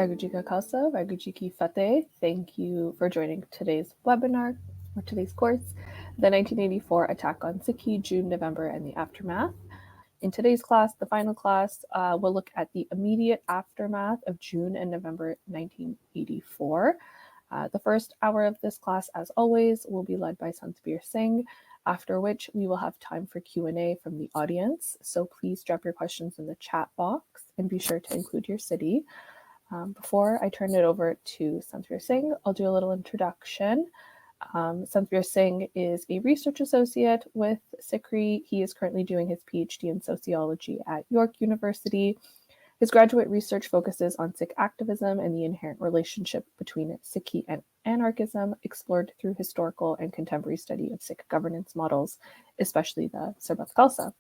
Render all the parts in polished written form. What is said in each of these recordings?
Vaheguru Ji Ka Khalsa, Vaheguru Ji Ki Fateh. Thank you for joining today's webinar, or today's course, the 1984 attack on Sikhi, June, November, and the aftermath. In today's class, the final class, we'll look at the immediate aftermath of June and November 1984. The first hour of this class, as always, will be led by Santabir Singh, after which we will have time for Q&A from the audience. So please drop your questions in the chat box and be sure to include your city. Before I turn it over to Santabir Singh, I'll do a little introduction. Santabir Singh is a research associate with SikhRI. He is currently doing his PhD in sociology at York University. His graduate research focuses on Sikh activism and the inherent relationship between Sikhi and anarchism, explored through historical and contemporary study of Sikh governance models, especially the Sarbat Khalsa.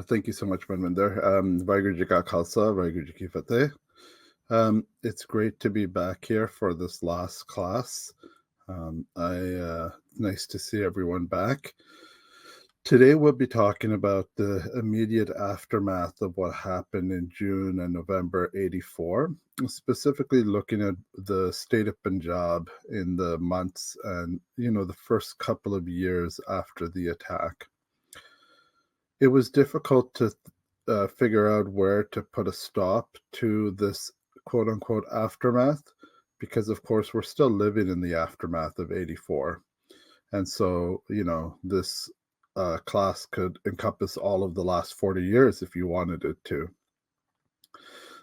Thank you so much, Manvinder. Vaheguru Ji Ka Khalsa, Vaheguru Ji Ki Fateh. It's great to be back here for this last class. Nice to see everyone back. Today we'll be talking about the immediate aftermath of what happened in June and November 84, specifically looking at the state of Punjab in the months and, the first couple of years after the attack. It was difficult to figure out where to put a stop to this quote-unquote aftermath, because of course we're still living in the aftermath of 84. And so, this class could encompass all of the last 40 years if you wanted it to.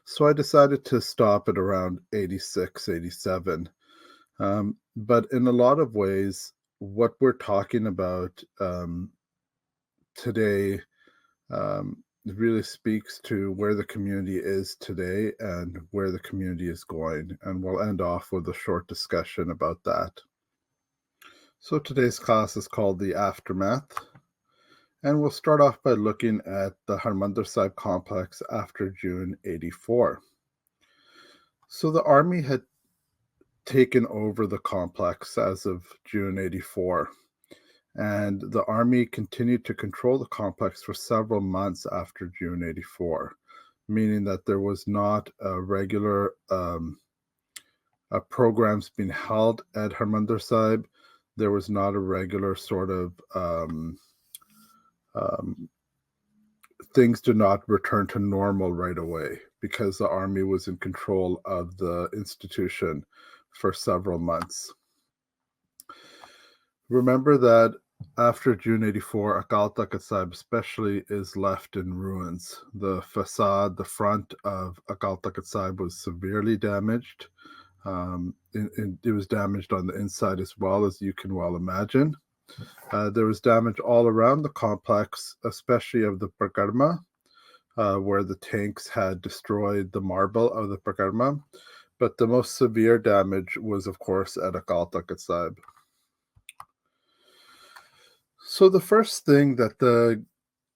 So I decided to stop at around 86, 87. But in a lot of ways, what we're talking about today really speaks to where the community is today and where the community is going. And we'll end off with a short discussion about that. So today's class is called The Aftermath. And we'll start off by looking at the Harimandar Sahib complex after June 84. So the army had taken over the complex as of June 84. And the army continued to control the complex for several months after June 84, meaning that there was not a regular programs being held at Harimandar Sahib. There was not a regular sort of things did not return to normal right away because the army was in control of the institution for several months. Remember that after June 84, Akal Takht Sahib especially is left in ruins. The facade, the front of Akal Takht Sahib was severely damaged. It was damaged on the inside as well, as you can well imagine. There was damage all around the complex, especially of the Prakarma, where the tanks had destroyed the marble of the Prakarma. But the most severe damage was, of course, at Akal Takht Sahib. So the first thing that the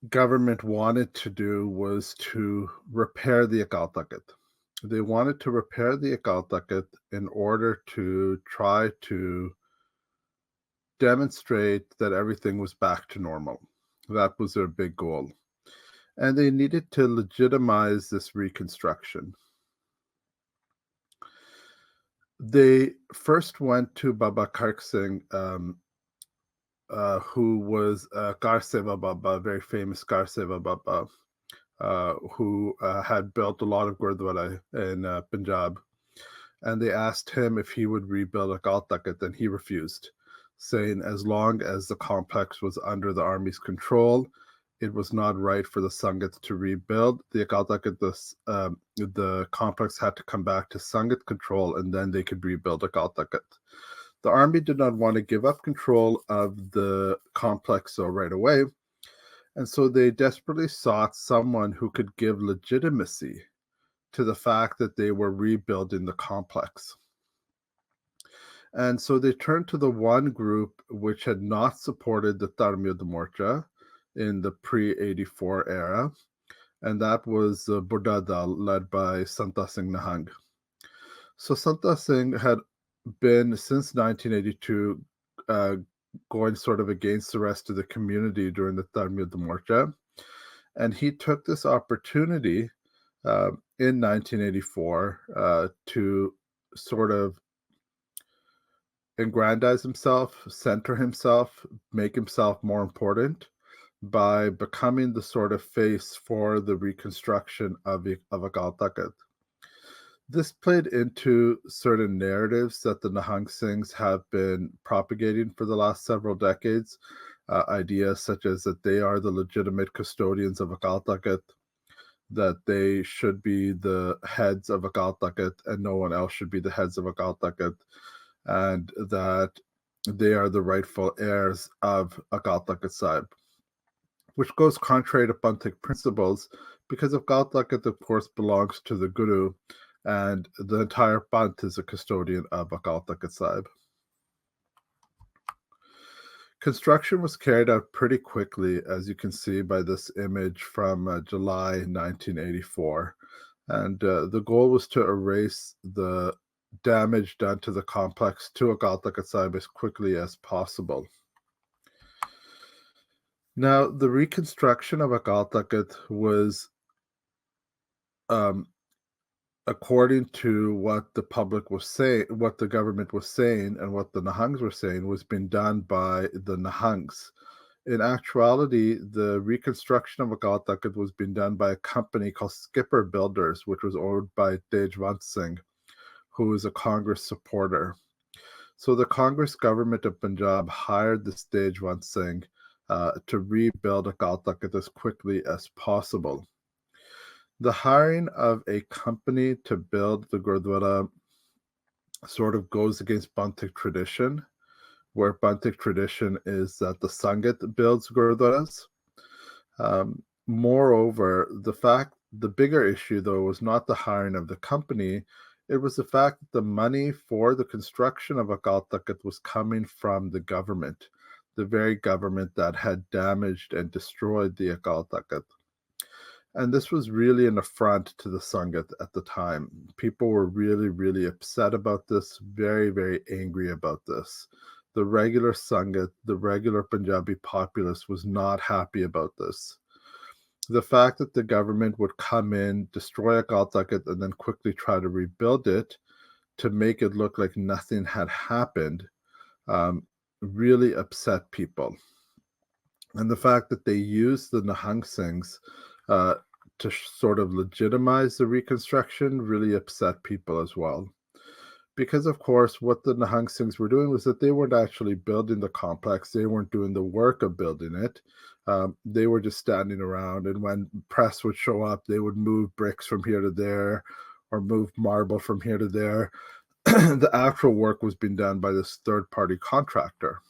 government wanted to do was to repair the Akal Takht. They wanted to repair the Akal Takht in order to try to demonstrate that everything was back to normal. That was their big goal. And they needed to legitimize this reconstruction. They first went to Baba Kark Singh, who was Kar Seva Baba, a very famous Kar Seva Baba, who had built a lot of Gurdwara in Punjab. And they asked him if he would rebuild Akal Takht, and he refused, saying as long as the complex was under the army's control, it was not right for the Sangat to rebuild. The Akal Takht, the complex had to come back to Sangat control, and then they could rebuild Akal Takht. The army did not want to give up control of the complex right away, and so they desperately sought someone who could give legitimacy to the fact that they were rebuilding the complex. And so they turned to the one group which had not supported the Dharmyuddha Morcha in the pre-84 era, and that was Buddha Dal, led by Santa Singh Nahang. So Santa Singh had been, since 1982, going sort of against the rest of the community during the Dharmyuddha Morcha, and he took this opportunity in 1984 to sort of aggrandize himself, center himself, make himself more important by becoming the sort of face for the reconstruction of Akal Takht. This played into certain narratives that the Nahang Singhs have been propagating for the last several decades. Ideas such as that they are the legitimate custodians of Akal Takht, that they should be the heads of Akal Takht and no one else should be the heads of Akal Takht, and that they are the rightful heirs of Akal Takht Sahib, which goes contrary to Panthik principles, because Akal Takht, of course, belongs to the Guru, and the entire Panth is a custodian of Akal Takht Sahib. Construction was carried out pretty quickly, as you can see by this image from July 1984, and the goal was to erase the damage done to the complex to Akal Takht Sahib as quickly as possible. Now, the reconstruction of Akal Takht was, according to what the public was saying, what the government was saying, and what the Nahangs were saying, was being done by the Nahangs. In actuality, the reconstruction of Akal Takht was being done by a company called Skipper Builders, which was owned by Tejwant Singh, who is a Congress supporter. So the Congress government of Punjab hired this Tejwant Singh to rebuild Akal Takht as quickly as possible. The hiring of a company to build the Gurdwara sort of goes against Panthik tradition, where Panthik tradition is that the Sangat builds Gurdwaras. Moreover, the bigger issue, though, was not the hiring of the company. It was the fact that the money for the construction of Akal Takht was coming from the government, the very government that had damaged and destroyed the Akal Takht. And this was really an affront to the Sangat at the time. People were really, really upset about this, very, very angry about this. The regular Sangat, the regular Punjabi populace was not happy about this. The fact that the government would come in, destroy Akal Takht, and then quickly try to rebuild it to make it look like nothing had happened really upset people. And the fact that they used the Nahang Singhs to sort of legitimize the reconstruction really upset people as well. Because, of course, what the Nahang Singhs were doing was that they weren't actually building the complex. They weren't doing the work of building it. They were just standing around, and when press would show up, they would move bricks from here to there or move marble from here to there. The actual work was being done by this third-party contractor.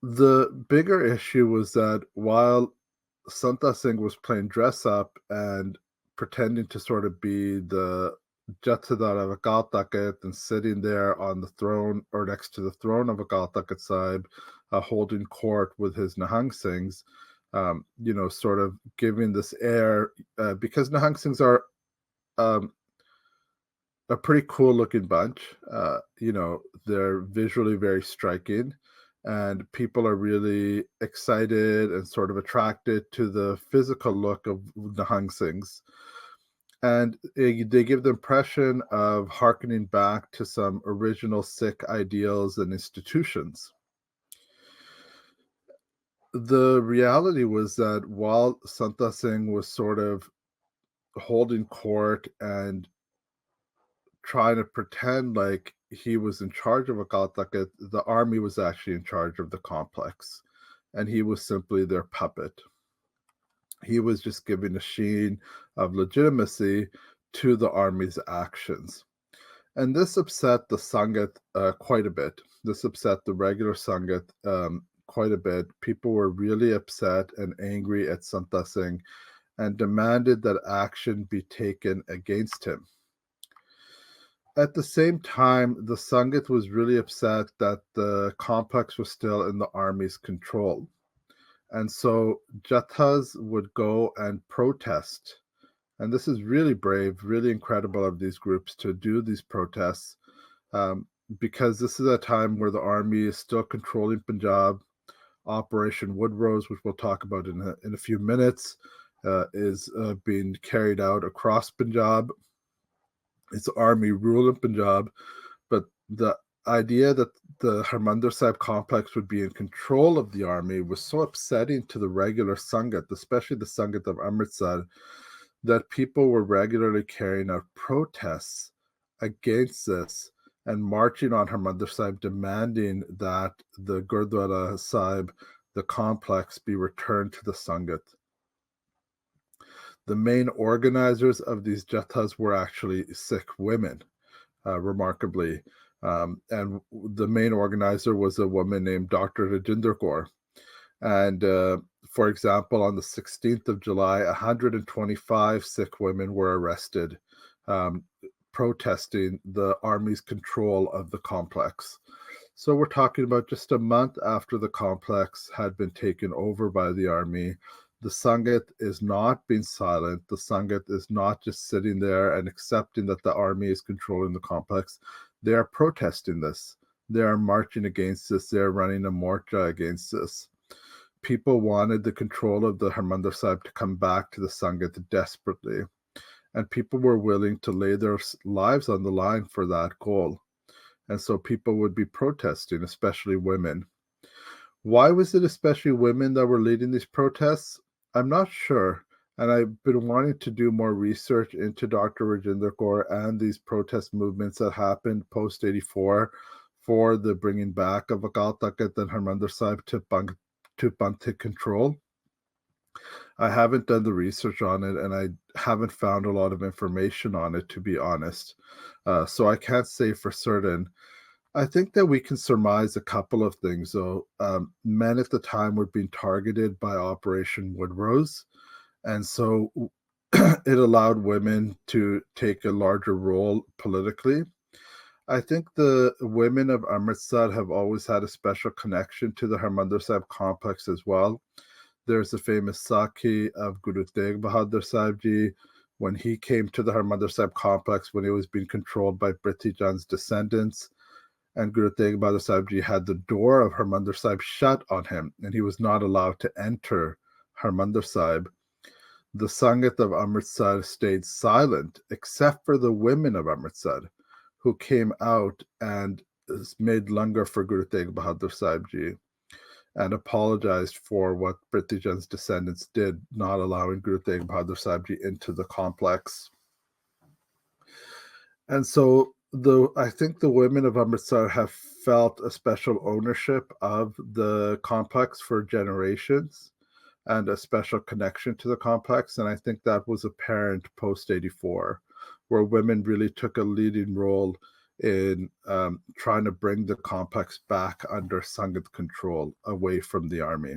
The bigger issue was that while Santa Singh was playing dress up and pretending to sort of be the Jathedar of Akal Takht and sitting there on the throne or next to the throne of Akal Takht Sahib, holding court with his Nahang Singhs, sort of giving this air, because Nahang Singhs are a pretty cool looking bunch. They're visually very striking, and people are really excited and sort of attracted to the physical look of Nahang Singhs. And they give the impression of hearkening back to some original Sikh ideals and institutions. The reality was that while Santa Singh was sort of holding court and trying to pretend like he was in charge of Akal Takht, the army was actually in charge of the complex, and he was simply their puppet. He was just giving a sheen of legitimacy to the army's actions. And this upset the Sangat quite a bit. This upset the regular Sangat quite a bit. People were really upset and angry at Santa Singh and demanded that action be taken against him. At the same time, the Sangat was really upset that the complex was still in the army's control. And so Jathas would go and protest. And this is really brave, really incredible of these groups to do these protests, because this is a time where the army is still controlling Punjab. Operation Woodrose, which we'll talk about in a few minutes, is being carried out across Punjab. It's army rule in Punjab, but the idea that the Harimandar Sahib complex would be in control of the army was so upsetting to the regular Sangat, especially the Sangat of Amritsar, that people were regularly carrying out protests against this and marching on Harimandar Sahib, demanding that the Gurdwara Sahib, the complex, be returned to the Sangat. The main organizers of these jathas were actually Sikh women, remarkably. And the main organizer was a woman named Dr. Rajinder Kaur. And for example, on the 16th of July, 125 Sikh women were arrested, protesting the army's control of the complex. So we're talking about just a month after the complex had been taken over by the army. The Sangat is not being silent. The Sangat is not just sitting there and accepting that the army is controlling the complex. They are protesting this. They are marching against this. They are running a morcha against this. People wanted the control of the Harimandar Sahib to come back to the Sangat desperately. And people were willing to lay their lives on the line for that goal. And so people would be protesting, especially women. Why was it especially women that were leading these protests? I'm not sure. And I've been wanting to do more research into Dr. Rajinder Kaur and these protest movements that happened post 84 for the bringing back of Akal Takht and Harimandar Sahib to Panthic control. I haven't done the research on it, and I haven't found a lot of information on it, to be honest. So I can't say for certain. I think that we can surmise a couple of things, though. Men at the time were being targeted by Operation Woodrose, and so it allowed women to take a larger role politically. I think the women of Amritsar have always had a special connection to the Harimandar Sahib complex as well. There's a famous Sakhi of Guru Tegh Bahadur Sahib Ji when he came to the Harimandar Sahib complex when it was being controlled by Prithi Chand's descendants. And Guru Tegh Bahadur Sahib Ji had the door of Harimandar Sahib shut on him, and he was not allowed to enter Harimandar Sahib. The Sangat of Amritsar stayed silent, except for the women of Amritsar, who came out and made langar for Guru Tegh Bahadur Sahib Ji and apologized for what Prithi Chand's descendants did, not allowing Guru Tegh Bahadur Sahib Ji into the complex. And so I think the women of Amritsar have felt a special ownership of the complex for generations and a special connection to the complex. And I think that was apparent post 84, where women really took a leading role in trying to bring the complex back under Sangat control, away from the army.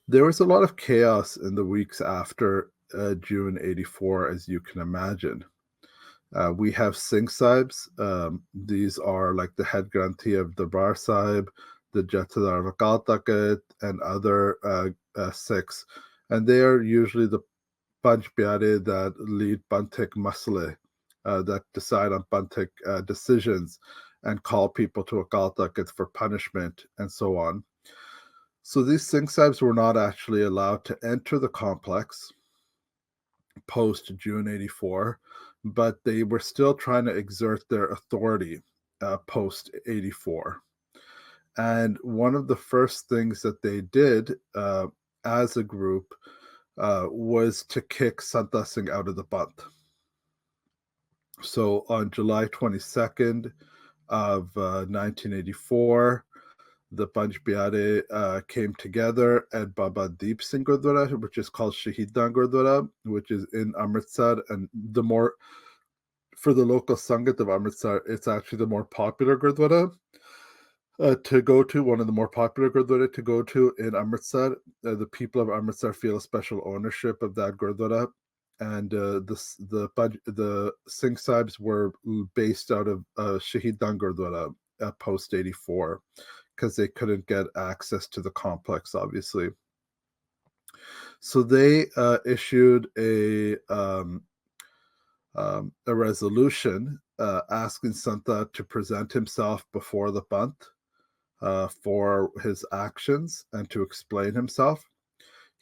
There was a lot of chaos in the weeks after June 84, as you can imagine. We have Singh Sahibs. These are like the head Granthi of Darbar Sahib, the Jathadar of Akal Takht, and other Sikhs. And they are usually the Panj Pyare that lead Panthic Masale, that decide on Panthic decisions and call people to Akal Takht for punishment and so on. So these Singh Sahibs were not actually allowed to enter the complex post June 84, but they were still trying to exert their authority post 84. And one of the first things that they did as a group was to kick Santa Singh out of the Panth. So on July 22nd of 1984, the Panj Pyare came together at Baba Deep Singh Gurdwara, which is called Shahidan Gurdwara, which is in Amritsar. And for the local Sangat of Amritsar, it's actually the more popular Gurdwara to go to, one of the more popular Gurdwara to go to in Amritsar. The people of Amritsar feel a special ownership of that Gurdwara. And the Singh Sahibs were based out of Shahidan Gurdwara post 84, because they couldn't get access to the complex, obviously. So they issued a resolution asking Santa to present himself before the Panth for his actions and to explain himself.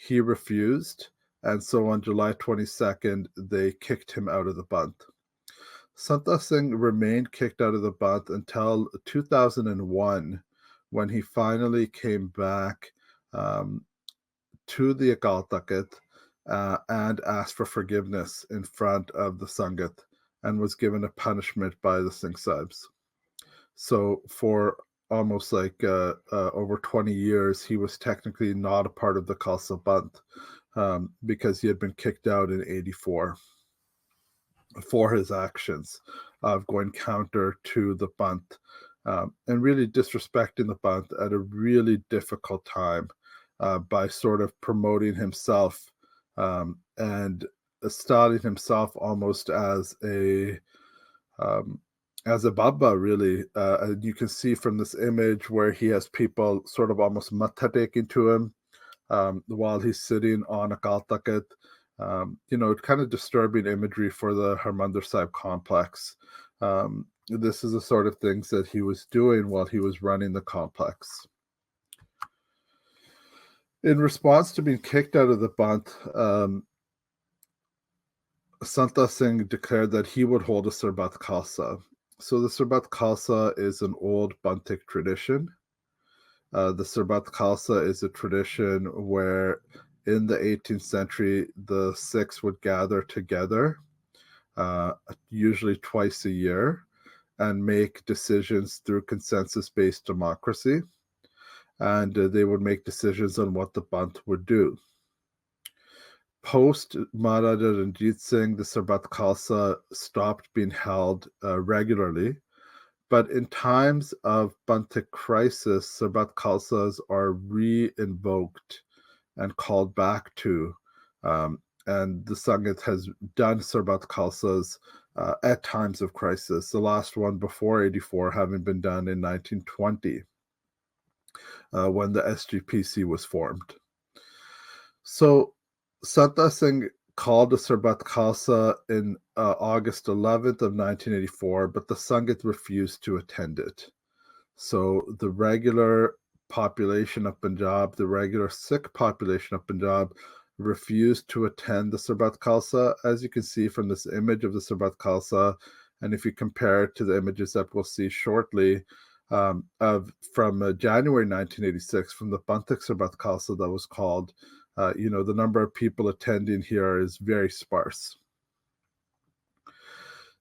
He refused, and so on July 22nd, they kicked him out of the Banth. Santa Singh remained kicked out of the Banth until 2001, when he finally came back to the Akal Takht and asked for forgiveness in front of the Sangat, and was given a punishment by the Singh Sahibs. So for almost like over 20 years, he was technically not a part of the Khalsa Banth because he had been kicked out in 84 for his actions of going counter to the Banth and really disrespecting the Banth at a really difficult time by sort of promoting himself and styling himself almost as a Baba, really. And you can see from this image where he has people sort of almost matha taking to him while he's sitting on Akal Takht. Kind of disturbing imagery for the Harimandar Sahib complex. This is the sort of things that he was doing while he was running the complex. In response to being kicked out of the Banth, Santa Singh declared that he would hold a Sarbat Khalsa. So the Sarbat Khalsa is an old Banthic tradition. The Sarbat Khalsa is a tradition where in the 18th century, the Sikhs would gather together, usually twice a year, and make decisions through consensus-based democracy. And they would make decisions on what the Banth would do. Post Maharaja Ranjit Singh, the Sarbat Khalsa stopped being held regularly. But in times of Banthic crisis, Sarbat Khalsas are re-invoked and called back to. And the Sangat has done Sarbat Khalsas at times of crisis, the last one before 84 having been done in 1920 when the SGPC was formed. So Santa Singh called a Sarbat Khalsa in August 11th of 1984, but the Sangat refused to attend it. So the regular population of Punjab, the regular Sikh population of Punjab, refused to attend the Sarbat Khalsa, as you can see from this image of the Sarbat Khalsa, and if you compare it to the images that we'll see shortly from January 1986, from the Banthic Sarbat Khalsa that was called, the number of people attending here is very sparse.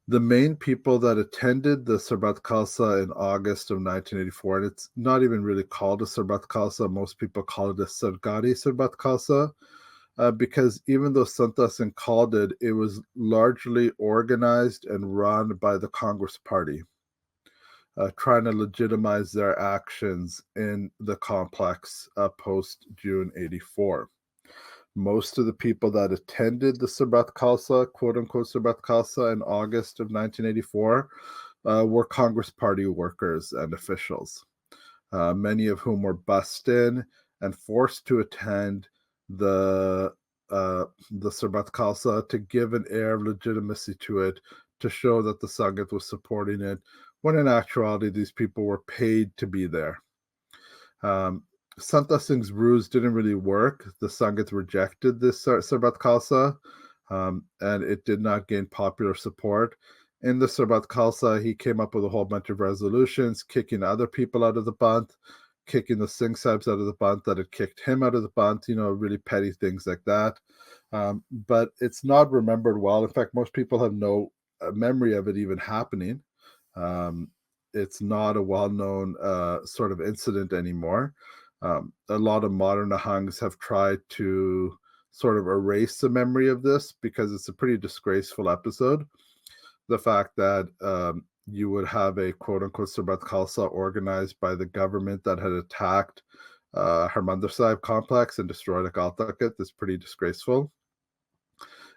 The main people that attended the Sarbat Khalsa in August of 1984, and it's not even really called a Sarbat Khalsa, most people call it a Sarkari Sarbat Khalsa, because even though Santa Singh called it, it was largely organized and run by the Congress Party, trying to legitimize their actions in the complex post-June 84. Most of the people that attended the Sarbat Khalsa, quote-unquote Sarbat Khalsa, in August of 1984 were Congress Party workers and officials, many of whom were bussed in and forced to attend the Sarbat Khalsa to give an air of legitimacy to it, to show that the Sangat was supporting it, when in actuality these people were paid to be there. Santa Singh's ruse didn't really work. The Sangat rejected this Sarbat Khalsa, and it did not gain popular support. In the Sarbat Khalsa, he came up with a whole bunch of resolutions, kicking other people out of the Banth, kicking the Singh Sahibs out of the Banth that had kicked him out of the Banth, really petty things like that. But it's not remembered well. In fact, most people have no memory of it even happening. It's not a well-known sort of incident anymore. A lot of modern Nahangs have tried to sort of erase the memory of this because it's a pretty disgraceful episode. The fact that you would have a quote-unquote Sarbat Khalsa organized by the government that had attacked Harimandar Sahib complex and destroyed Akal Takht is pretty disgraceful.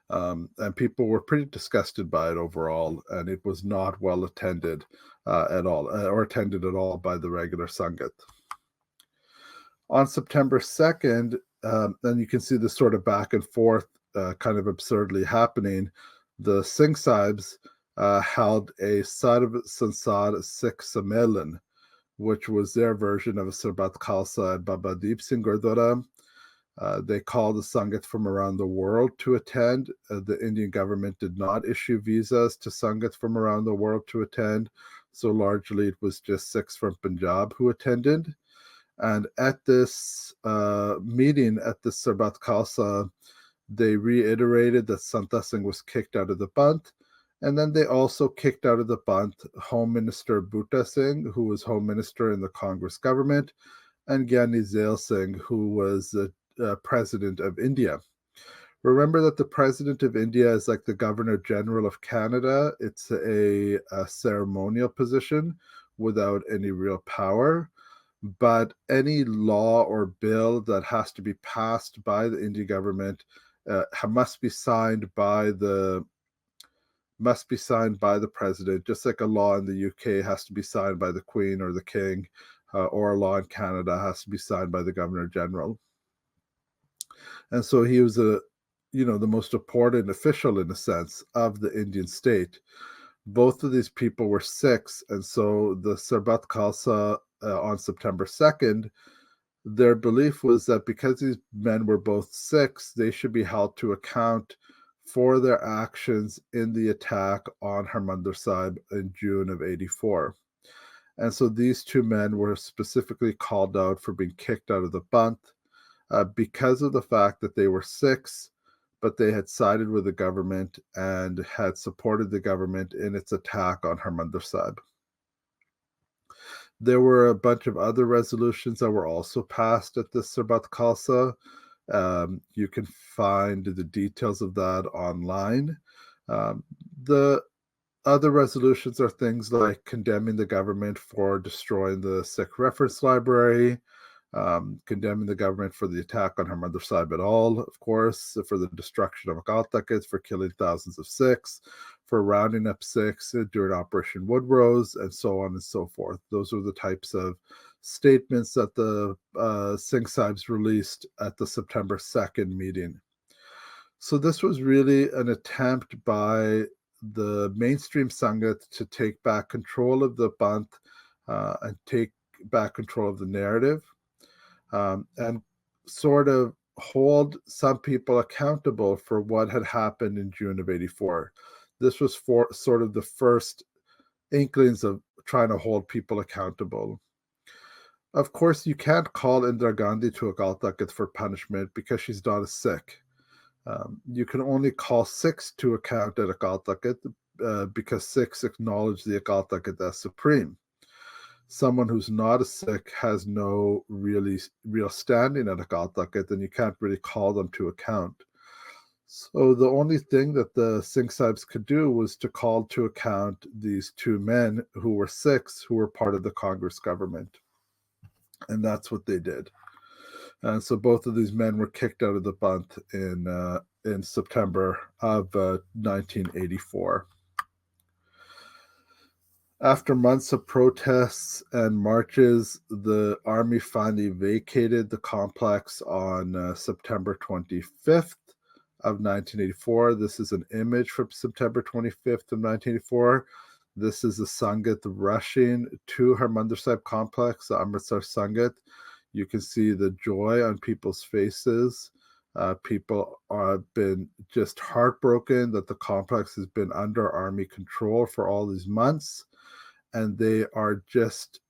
And people were pretty disgusted by it overall, and it was not well attended at all, or attended at all by the regular Sangat. On September 2nd, and you can see this sort of back and forth kind of absurdly happening, the Singh Sahibs held a Sarv Sansar Sikh Sammelan, which was their version of a Sarbat Khalsa at Baba Deep Singh Gurdwara. They called the Sangat from around the world to attend. The Indian government did not issue visas to Sangats from around the world to attend, so largely it was just Sikhs from Punjab who attended. And at this meeting, at the Sarbat Khalsa, they reiterated that Santa Singh was kicked out of the Panth, and then they also kicked out of the Panth Home Minister Bhutta Singh, who was Home Minister in the Congress government, and Gyani Zail Singh, who was the President of India. Remember that the President of India is like the Governor General of Canada. It's a ceremonial position without any real power. But any law or bill that has to be passed by the Indian government must be signed by the president, just like a law in the UK has to be signed by the Queen or the King, or a law in Canada has to be signed by the Governor General. And so he was the most important official, in a sense, of the Indian state. Both of these people were Sikhs, and so the Sarbat Khalsa on September 2nd, their belief was that because these men were both Sikhs, they should be held to account for their actions in the attack on Harimandar Sahib in June of 84. And so these two men were specifically called out for being kicked out of the Panth because of the fact that they were Sikhs, but they had sided with the government and had supported the government in its attack on Harimandar Sahib. There were a bunch of other resolutions that were also passed at the Sarbat Khalsa. You can find the details of that online. The other resolutions are things like condemning the government for destroying the Sikh reference library, condemning the government for the attack on Harimandar Sahib at all, of course, for the destruction of Akal Takht, for killing thousands of Sikhs, for rounding up Sikhs during Operation Woodrose, and so on and so forth. Those are the types of statements that the Singh Sahibs released at the September 2nd meeting. So this was really an attempt by the mainstream Sangat to take back control of the Panth and take back control of the narrative. And sort of hold some people accountable for what had happened in June of 84. This was sort of the first inklings of trying to hold people accountable. Of course, you can't call Indira Gandhi to Akal Takht for punishment because she's not a Sikh. You can only call Sikhs to account at Akal Takht because Sikhs acknowledge the Akal Takht as supreme. Someone who's not a Sikh has no real standing at Akal Takht, and you can't really call them to account. So the only thing that the Singh Sahibs could do was to call to account these two men who were Sikhs, who were part of the Congress government. And that's what they did. And so both of these men were kicked out of the Panth in September of 1984. After months of protests and marches, the army finally vacated the complex on September 25th of 1984. This is an image from September 25th of 1984. This is the Sangat rushing to Harimandar Sahib complex, the Amritsar Sangat. You can see the joy on people's faces. People have been just heartbroken that the complex has been under army control for all these months. And they are just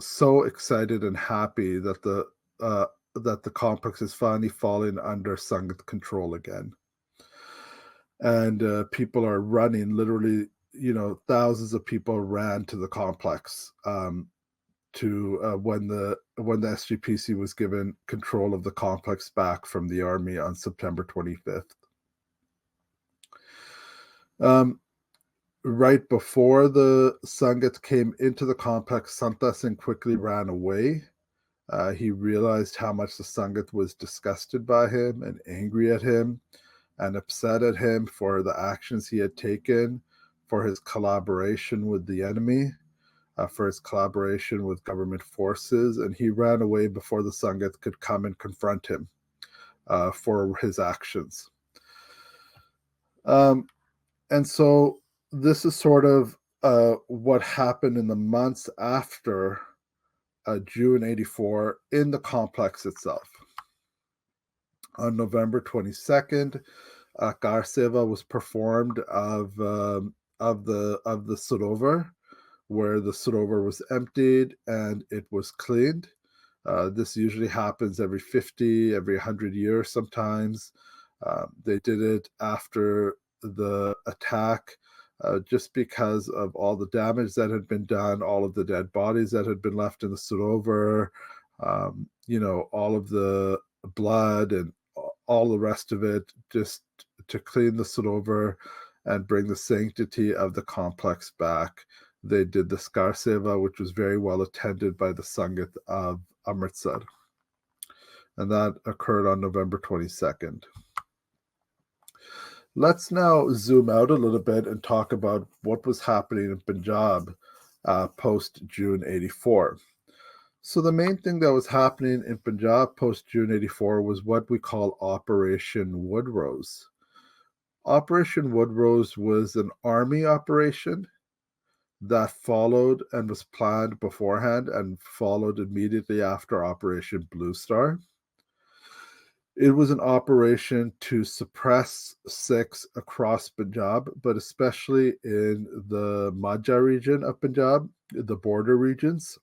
so excited and happy that the complex is finally falling under Sangat control again. And people are running, literally, thousands of people ran to the complex to when the SGPC was given control of the complex back from the army on September 25th. Right before the Sangat came into the complex, Santa Singh quickly ran away. He realized how much the Sangat was disgusted by him and angry at him and upset at him for the actions he had taken, for his collaboration with the enemy, for his collaboration with government forces, and he ran away before the Sangat could come and confront him for his actions. And so this is sort of what happened in the months after June 84, in the complex itself. On November 22nd, Kar Seva was performed of the Sarovar, where the Sarovar was emptied and it was cleaned. This usually happens every 50, every 100 years sometimes. They did it after the attack, just because of all the damage that had been done, all of the dead bodies that had been left in the Sarovar, all of the blood and all the rest of it, just to clean the Sarovar and bring the sanctity of the complex back. They did the Skar Seva, which was very well attended by the Sangat of Amritsar. And that occurred on November 22nd. Let's now zoom out a little bit and talk about what was happening in Punjab post-June 84. So the main thing that was happening in Punjab post-June 84 was what we call Operation Woodrose. Operation Woodrose was an army operation that followed and was planned beforehand and followed immediately after Operation Blue Star. It was an operation to suppress Sikhs across Punjab, but especially in the Majha region of Punjab, the border regions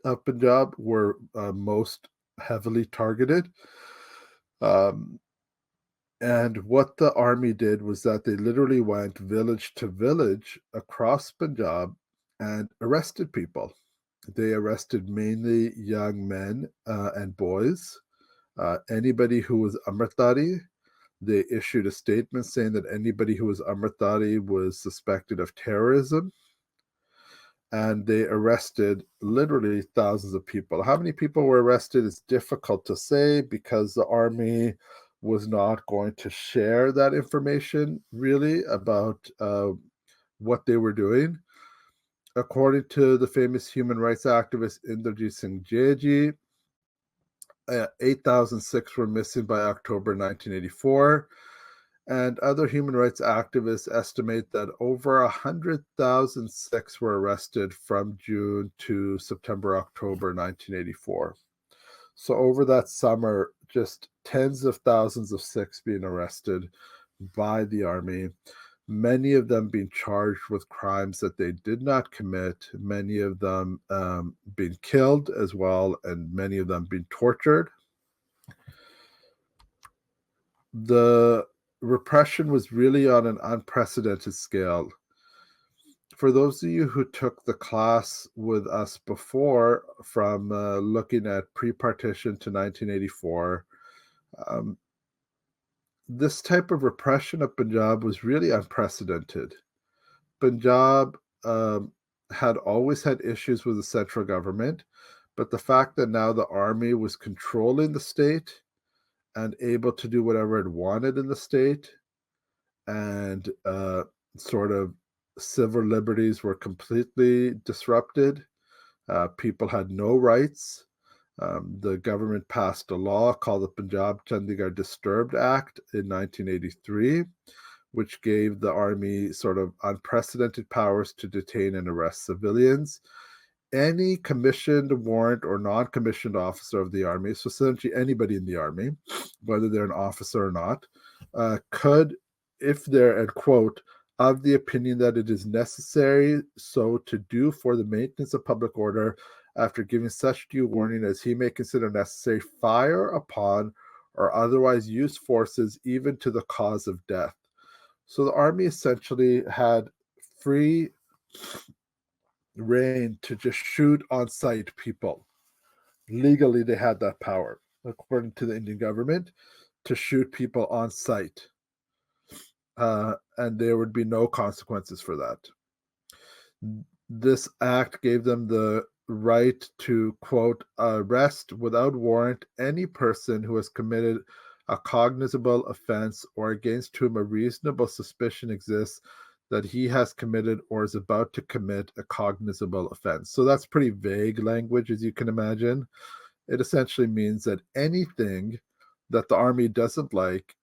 of Punjab were most heavily targeted. And what the army did was that they literally went village to village across Punjab and arrested people. They arrested mainly young men and boys. Anybody who was Amritari, they issued a statement saying that anybody who was Amritari was suspected of terrorism. And they arrested literally thousands of people. How many people were arrested is difficult to say because the army was not going to share that information really about what they were doing. According to the famous human rights activist Inderjit Singh Jeji, 8,006 were missing by October 1984, and other human rights activists estimate that over 100,000 Sikhs were arrested from June to September, October 1984. So over that summer, just tens of thousands of Sikhs being arrested by the army, many of them being charged with crimes that they did not commit, many of them being killed as well, and many of them being tortured. The repression was really on an unprecedented scale. For those of you who took the class with us before, from looking at pre-partition to 1984, this type of repression of Punjab was really unprecedented. Punjab had always had issues with the central government, but the fact that now the army was controlling the state and able to do whatever it wanted in the state, and sort of civil liberties were completely disrupted. People had no rights. The government passed a law called the Punjab Chandigarh Disturbed Act in 1983, which gave the army sort of unprecedented powers to detain and arrest civilians. Any commissioned, warrant, or non-commissioned officer of the army, so essentially anybody in the army, whether they're an officer or not, could, if they're, and quote, of the opinion that it is necessary so to do for the maintenance of public order, after giving such due warning as he may consider necessary, fire upon or otherwise use forces even to the cause of death. So the army essentially had free reign to just shoot on sight people. Legally, they had that power, according to the Indian government, to shoot people on sight. And there would be no consequences for that. This act gave them the right to, quote, arrest without warrant any person who has committed a cognizable offense or against whom a reasonable suspicion exists that he has committed or is about to commit a cognizable offense. So that's pretty vague language, as you can imagine. It essentially means that anything that the army doesn't like,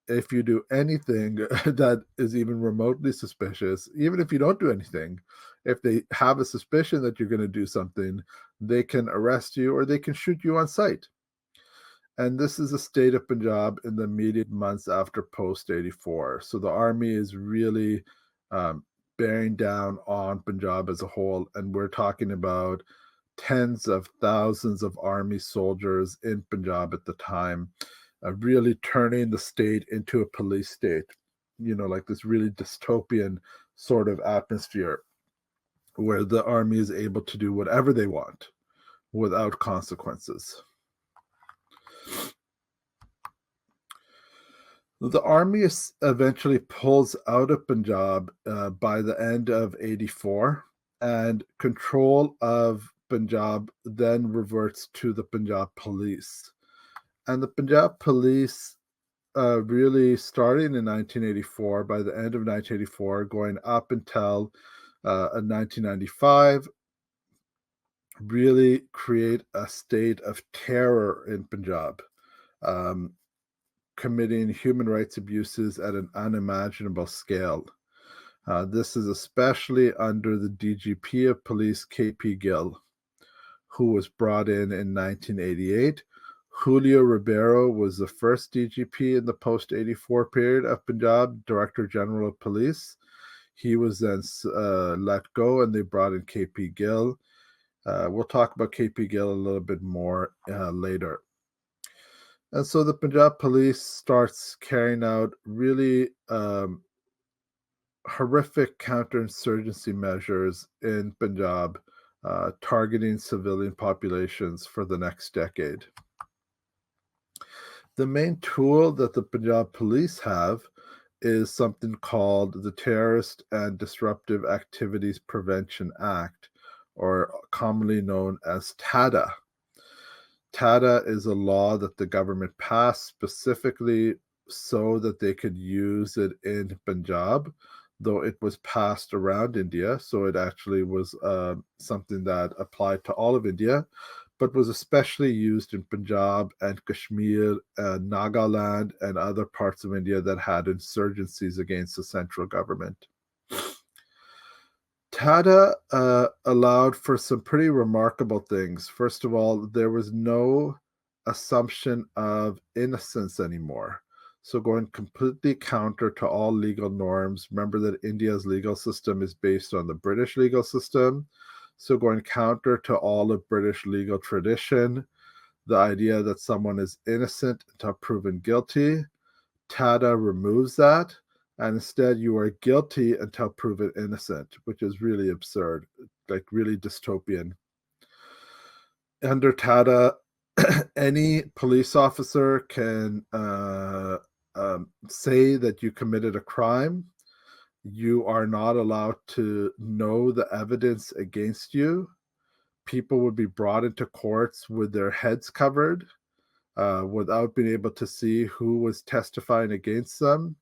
if you do anything that is even remotely suspicious, even if you don't do anything, if they have a suspicion that you're going to do something, they can arrest you or they can shoot you on sight. And this is the state of Punjab in the immediate months after post 84. So the army is really bearing down on Punjab as a whole. And we're talking about tens of thousands of army soldiers in Punjab at the time, really turning the state into a police state, like this really dystopian sort of atmosphere where the army is able to do whatever they want without consequences. The army eventually pulls out of Punjab by the end of 84, and control of Punjab then reverts to the Punjab police. And the Punjab police really starting in 1984, by the end of 1984, going up until 1995, really create a state of terror in Punjab, committing human rights abuses at an unimaginable scale. This is especially under the DGP of police, KP Gill, who was brought in 1988. Julio Ribeiro was the first DGP in the post-84 period of Punjab, Director General of Police. He was then let go, and they brought in KP Gill. We'll talk about KP Gill a little bit more later. And so the Punjab police starts carrying out really horrific counterinsurgency measures in Punjab, targeting civilian populations for the next decade. The main tool that the Punjab police have is something called the Terrorist and Disruptive Activities Prevention Act, or commonly known as TADA. TADA is a law that the government passed specifically so that they could use it in Punjab, though it was passed around India. So it actually was something that applied to all of India, but was especially used in Punjab and Kashmir, Nagaland, and other parts of India that had insurgencies against the central government. TADA allowed for some pretty remarkable things. First of all, there was no assumption of innocence anymore. So going completely counter to all legal norms. Remember that India's legal system is based on the British legal system. So going counter to all of British legal tradition, the idea that someone is innocent until proven guilty, TADA removes that. And instead, you are guilty until proven innocent, which is really absurd, like really dystopian. Under TADA, any police officer can say that you committed a crime. You are not allowed to know the evidence against you. People would be brought into courts with their heads covered, without being able to see who was testifying against them,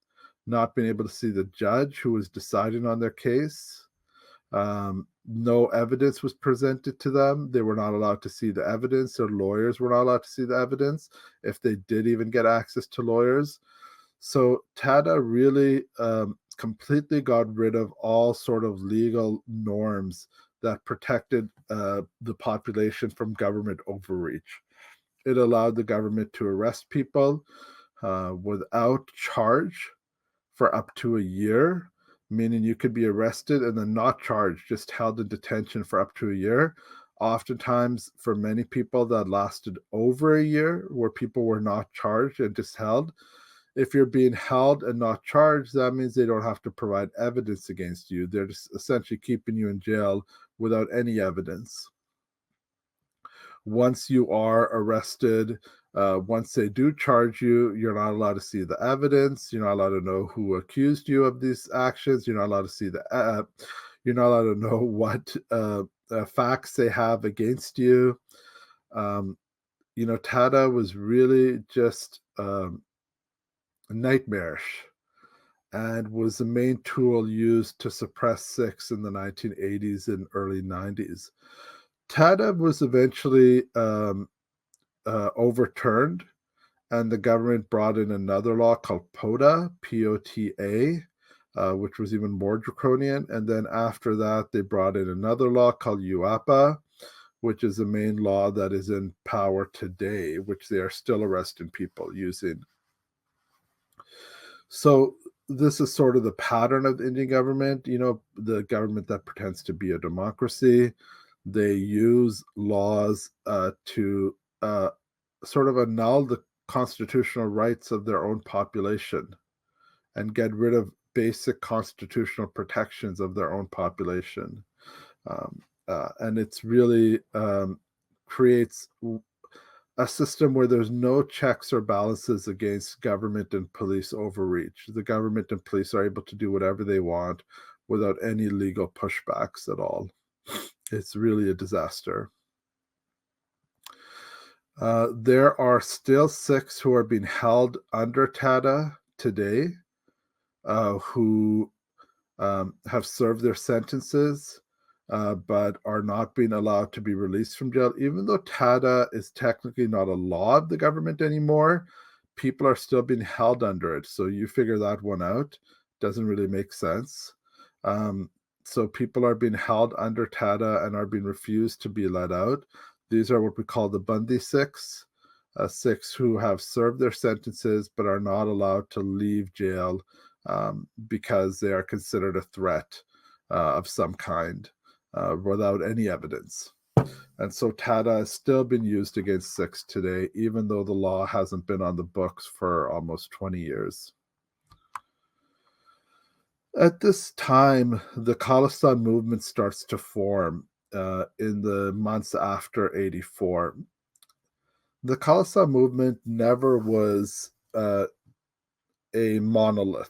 not being able to see the judge who was deciding on their case. No evidence was presented to them. They were not allowed to see the evidence. Their lawyers were not allowed to see the evidence, if they did even get access to lawyers. So TADA really completely got rid of all sort of legal norms that protected the population from government overreach. It allowed the government to arrest people without charge for up to a year, meaning you could be arrested and then not charged, just held in detention for up to a year. Oftentimes, for many people, that lasted over a year, where people were not charged and just held. If you're being held and not charged, that means they don't have to provide evidence against you. They're just essentially keeping you in jail without any evidence. Once you are arrested, once they do charge you, you're not allowed to see the evidence. You're not allowed to know who accused you of these actions. You're not allowed to see you're not allowed to know what facts they have against you. TADA was really just nightmarish, and was the main tool used to suppress Sikhs in the 1980s and early 90s. TADA was eventually overturned, and the government brought in another law called POTA, P-O-T-A, which was even more draconian. And then after that, they brought in another law called UAPA, which is the main law that is in power today, which they are still arresting people using. So this is sort of the pattern of the Indian government, the government that pretends to be a democracy. They use laws to sort of annul the constitutional rights of their own population and get rid of basic constitutional protections of their own population. And it's really creates a system where there's no checks or balances against government and police overreach. The government and police are able to do whatever they want without any legal pushbacks at all. It's really a disaster. There are still Sikhs who are being held under Tada today, who have served their sentences, but are not being allowed to be released from jail. Even though Tada is technically not a law of the government anymore, people are still being held under it. So you figure that one out. Doesn't really make sense. So people are being held under Tada and are being refused to be let out. These are what we call the Bandi Sikhs, Sikhs who have served their sentences but are not allowed to leave jail because they are considered a threat of some kind without any evidence. And so Tada has still been used against Sikhs today, even though the law hasn't been on the books for almost 20 years. At this time, the Khalistan movement starts to form in the months after 84. The Khalistan movement never was a monolith.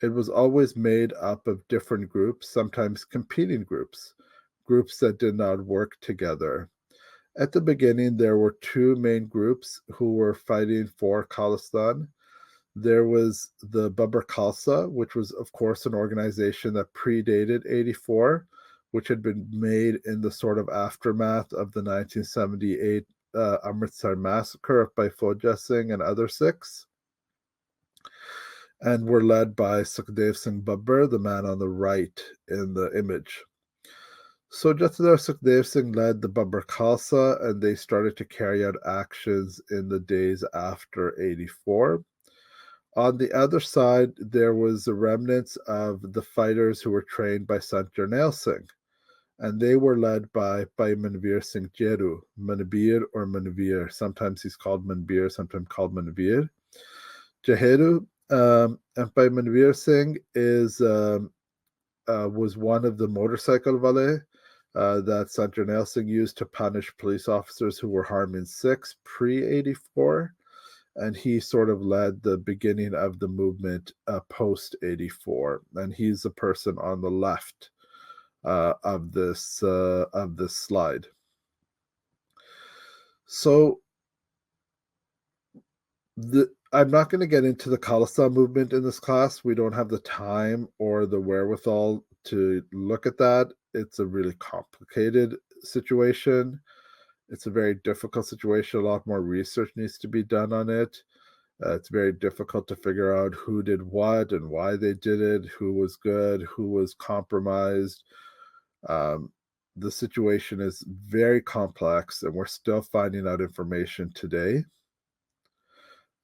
It was always made up of different groups, sometimes competing groups that did not work together. At the beginning, there were two main groups who were fighting for Khalistan. There was the Babbar Khalsa, which was, of course, an organization that predated 84, which had been made in the sort of aftermath of the 1978 Amritsar massacre by Fauja Singh and other Sikhs, and were led by Sukhdev Singh Babbar, the man on the right in the image. So Jathedar Sukhdev Singh led the Babbar Khalsa, and they started to carry out actions in the days after 84. On the other side, there was the remnants of the fighters who were trained by Sant Jarnail Singh, and they were led by Manvir Singh Jeru, Manvir or Manvir. Sometimes he's called Manvir, sometimes called Manvir. Jeheru and Bhai Manvir Singh was one of the motorcycle valet that Sant Jarnail Singh used to punish police officers who were harming Sikhs pre-84. And he sort of led the beginning of the movement post 84, and he's the person on the left of this slide. So I'm not going to get into the Khalistan movement in this class. We don't have the time or the wherewithal to look at that. It's a really complicated situation. It's a very difficult situation. A lot more research needs to be done on it. It's very difficult to figure out who did what and why they did it, who was good, who was compromised. The situation is very complex, and we're still finding out information today.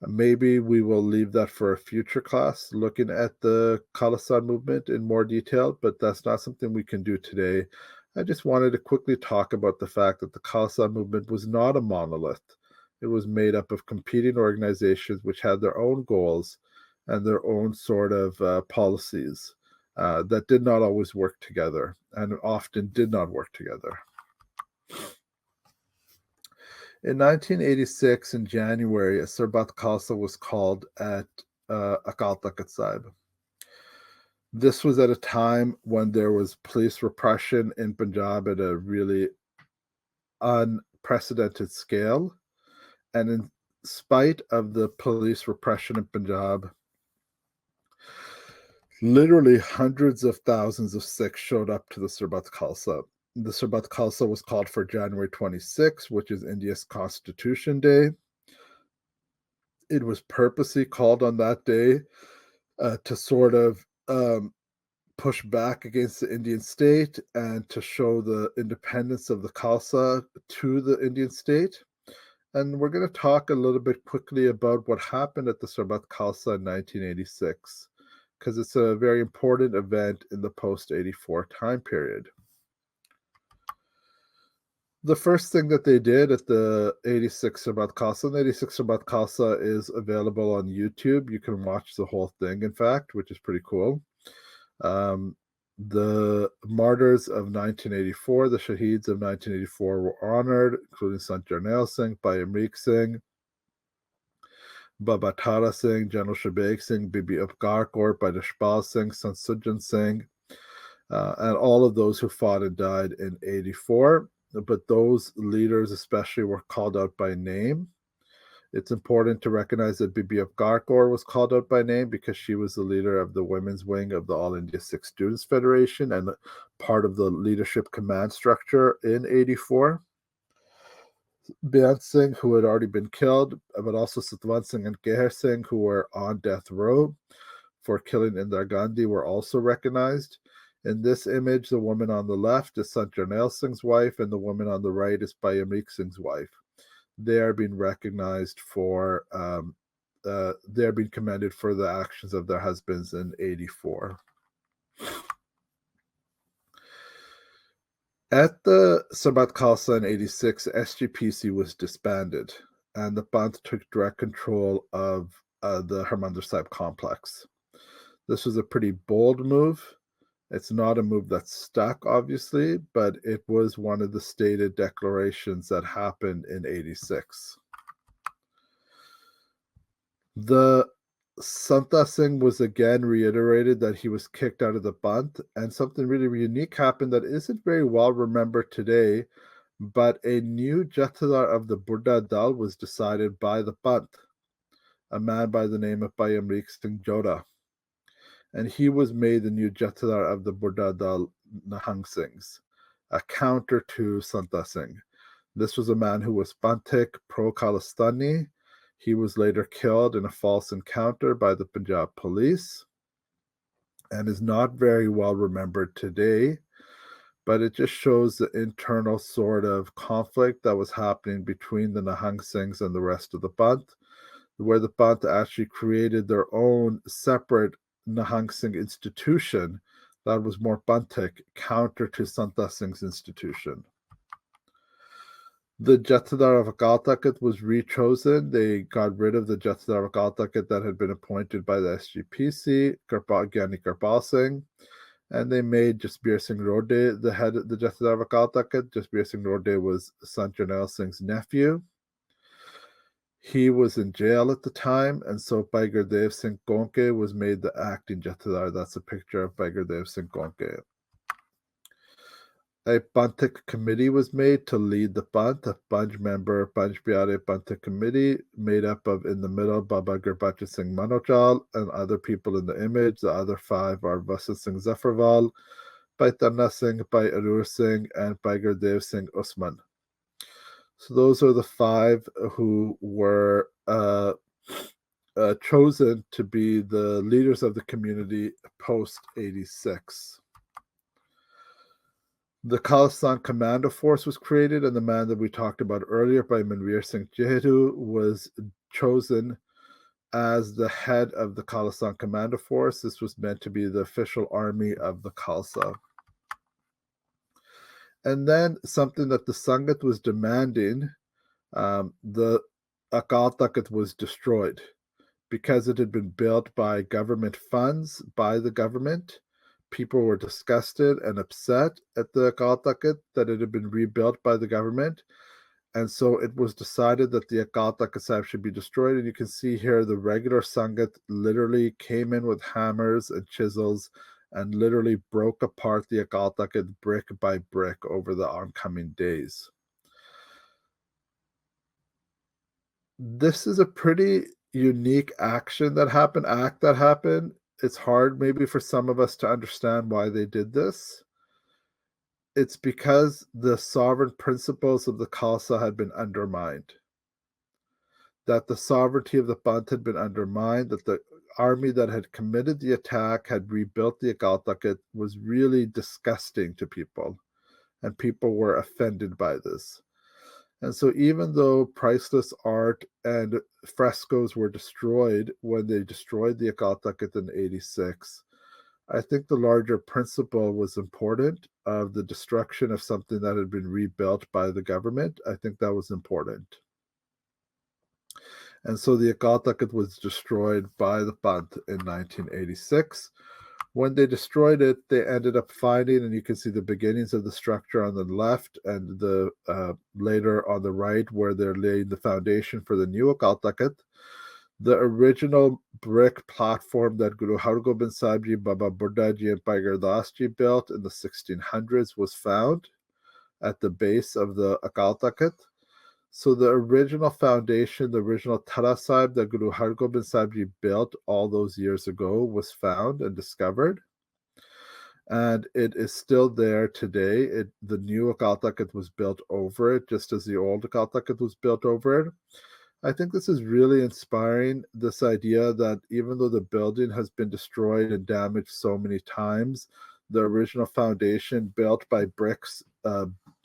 Maybe we will leave that for a future class, looking at the Khalistan movement in more detail, but that's not something we can do today. I just wanted to quickly talk about the fact that the Khalistan movement was not a monolith. It was made up of competing organizations which had their own goals and their own sort of policies that did not always work together and often did not work together. In 1986, in January, a Sarbat Khalsa was called at Akal Takht Sahib. This was at a time when there was police repression in Punjab at a really unprecedented scale. And in spite of the police repression in Punjab, literally hundreds of thousands of Sikhs showed up to the Sarbat Khalsa. The Sarbat Khalsa was called for January 26, which is India's Constitution Day. It was purposely called on that day to sort of push back against the Indian state and to show the independence of the Khalsa to the Indian state. And we're going to talk a little bit quickly about what happened at the Sarbat Khalsa in 1986, because it's a very important event in the post-84 time period. The first thing that they did at the 86 Sarbat Khalsa, and the 86 Sarbat Khalsa is available on YouTube. You can watch the whole thing, in fact, which is pretty cool. The martyrs of 1984, the Shaheeds of 1984 were honored, including Sant Jarnail Singh, Bhai Amrik Singh, Baba Tara Singh, General Shabeg Singh, Bibi Upkar Kaur, Bhai Dashpal Singh, Sant Sujan Singh, and all of those who fought and died in 84. But those leaders especially were called out by name. It's important to recognize that Bibi Upkar Kaur was called out by name because she was the leader of the women's wing of the All India Sikh Students Federation and part of the leadership command structure in 84. Beant Singh, who had already been killed, but also Satwant Singh and Keher Singh, who were on death row for killing Indira Gandhi, were also recognized. In this image, the woman on the left is Sant Jarnail Singh's wife, and the woman on the right is Bhai Amrik Singh's wife. They are being recognized for, they're being commended for the actions of their husbands in 84. At the Sarbat Khalsa in 86, SGPC was disbanded, and the Panth took direct control of the Harimandar Sahib complex. This was a pretty bold move. It's not a move that stuck, obviously, but it was one of the stated declarations that happened in 86. The Santa Singh was again reiterated that he was kicked out of the Panth, and something really unique happened that isn't very well remembered today, but a new Jathedar of the Buddha Dal was decided by the Panth, a man by the name of Bhai Amrik Singh Joda. And he was made the new Jathedar of the Buddha Dal Nahang Singhs, a counter to Santa Singh. This was a man who was Panthic, pro-Khalistani. He was later killed in a false encounter by the Panjab police and is not very well remembered today, but it just shows the internal sort of conflict that was happening between the Nahang Singhs and the rest of the Panth, where the Panth actually created their own separate Nahang Singh institution that was more Panthic, counter to Santa Singh's institution. The Jathedar of Akal Takht was rechosen. They got rid of the Jathedar of Akal Takht that had been appointed by the SGPC, Gyani Kirpal Singh, and they made Jasbir Singh Rode the head of the Jathedar of Akal Takht. Jasbir Singh Rode was Sant Jarnail Singh's nephew. He was in jail at the time, and so Bhai Gurdev Singh Konke was made the acting Jathedar. That's a picture of Bhai Gurdev Singh Konke. A Panthic committee was made to lead the Panth, a Panj member Panj Pyare Panthic committee made up of, in the middle, Baba Gurbachan Singh Manochal and other people in the image. The other five are Vasant Singh Zafarwal, Bhai Tanna Singh, Bhai Arur Singh, and Bhai Gurdev Singh Usman. So those are the five who were chosen to be the leaders of the community post 86. The Khalistan Commando Force was created, and the man that we talked about earlier, by Manveer Singh Jehedu, was chosen as the head of the Khalistan Commando Force. This was meant to be the official army of the Khalsa. And then something that the Sangat was demanding, the Akal Takht was destroyed because it had been built by government funds, by the government. People were disgusted and upset at the Akal Takht that it had been rebuilt by the government. And so it was decided that the Akal Takht Sahib should be destroyed. And you can see here the regular Sangat literally came in with hammers and chisels and literally broke apart the Akal Takht brick by brick over the oncoming days. This is a pretty unique act that happened. It's hard maybe for some of us to understand why they did this. It's because the sovereign principles of the Khalsa had been undermined. That the sovereignty of the Panth had been undermined, that the army that had committed the attack had rebuilt the Akal Takht was really disgusting to people, and people were offended by this. And so, even though priceless art and frescoes were destroyed when they destroyed the Akal Takht in '86, I think the larger principle was important of the destruction of something that had been rebuilt by the government. I think that was important. And so the Akal Takht was destroyed by the Panth in 1986. When they destroyed it, they ended up finding, and you can see the beginnings of the structure on the left and the later on the right, where they're laying the foundation for the new Akal Takht. The original brick platform that Guru Hargobind Sahib Ji, Baba Burda Ji, and Bhai Gurdas Ji built in the 1600s was found at the base of the Akal Takht. So the original foundation, the original Tara Sahib that Guru Hargobind Sahib Ji built all those years ago was found and discovered. And it is still there today. The new Akal Takht was built over it, just as the old Akal Takht was built over it. I think this is really inspiring, this idea that even though the building has been destroyed and damaged so many times, the original foundation built by bricks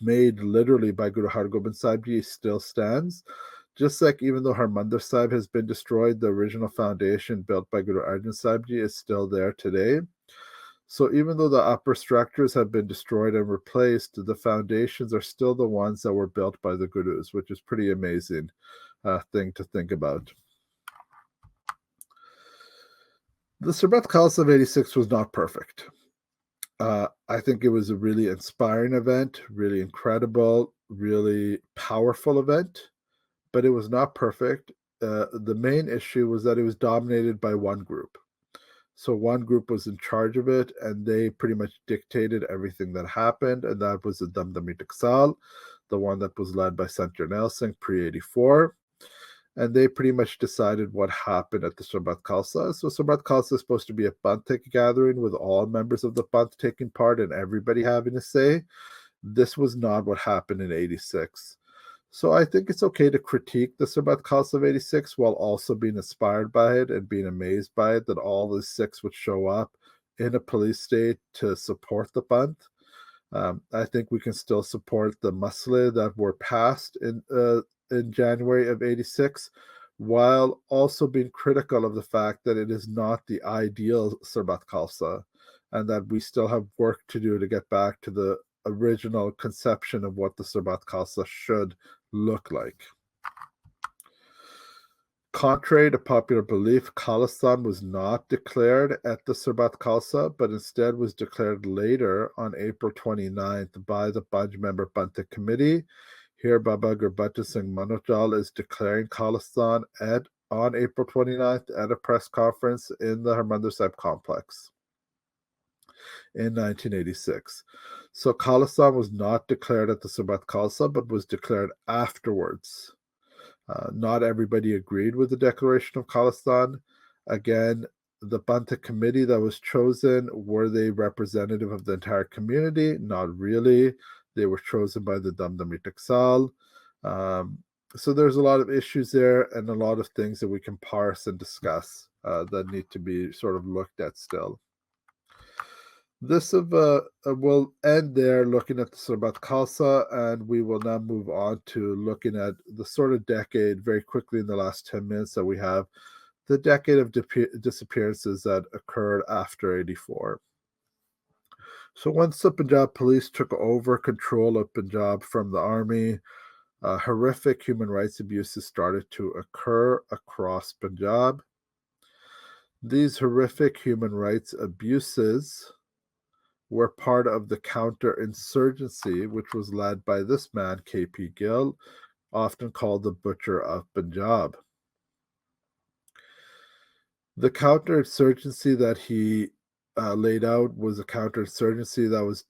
made literally by Guru Hargobind Sahib Ji still stands. Just like even though Harimandar Sahib has been destroyed, the original foundation built by Guru Arjan Sahib Ji is still there today. So even though the upper structures have been destroyed and replaced, the foundations are still the ones that were built by the Gurus, which is pretty amazing thing to think about. The Sarbat Khalsa of '86 was not perfect. I think it was a really inspiring event, really incredible, really powerful event, but it was not perfect. The main issue was that it was dominated by one group. So one group was in charge of it, and they pretty much dictated everything that happened, and that was the Damdami Taksal, the one that was led by Sant Jarnail Singh pre-84. And they pretty much decided what happened at the Sarbat Khalsa. So Sarbat Khalsa is supposed to be a Panth gathering with all members of the Panth taking part and everybody having a say. This was not what happened in '86. So I think it's okay to critique the Sarbat Khalsa of '86 while also being inspired by it and being amazed by it, that all the Sikhs would show up in a police state to support the Panth. I think we can still support the Masle that were passed in January of '86, while also being critical of the fact that it is not the ideal Sarbat Khalsa, and that we still have work to do to get back to the original conception of what the Sarbat Khalsa should look like. Contrary to popular belief, Khalistan was not declared at the Sarbat Khalsa, but instead was declared later on April 29th by the Panj member Pantha Committee. Here, Baba Gurbata Singh Manojal is declaring Khalistan on April 29th at a press conference in the Harimandar Sahib complex in 1986. So Khalistan was not declared at the Sarbat Khalsa, but was declared afterwards. Not everybody agreed with the declaration of Khalistan. Again, the Pantha committee that was chosen, were they representative of the entire community? Not really. They were chosen by the Damdami Taksal. So there's a lot of issues there and a lot of things that we can parse and discuss that need to be sort of looked at still. This will end there looking at the Sarbat Khalsa, and we will now move on to looking at the sort of decade very quickly in the last 10 minutes that we have, the decade of disappearances that occurred after '84. So once the Punjab police took over control of Punjab from the army, horrific human rights abuses started to occur across Punjab. These horrific human rights abuses were part of the counter-insurgency, which was led by this man, K.P. Gill, often called the Butcher of Punjab. The counterinsurgency that he laid out was a counterinsurgency that was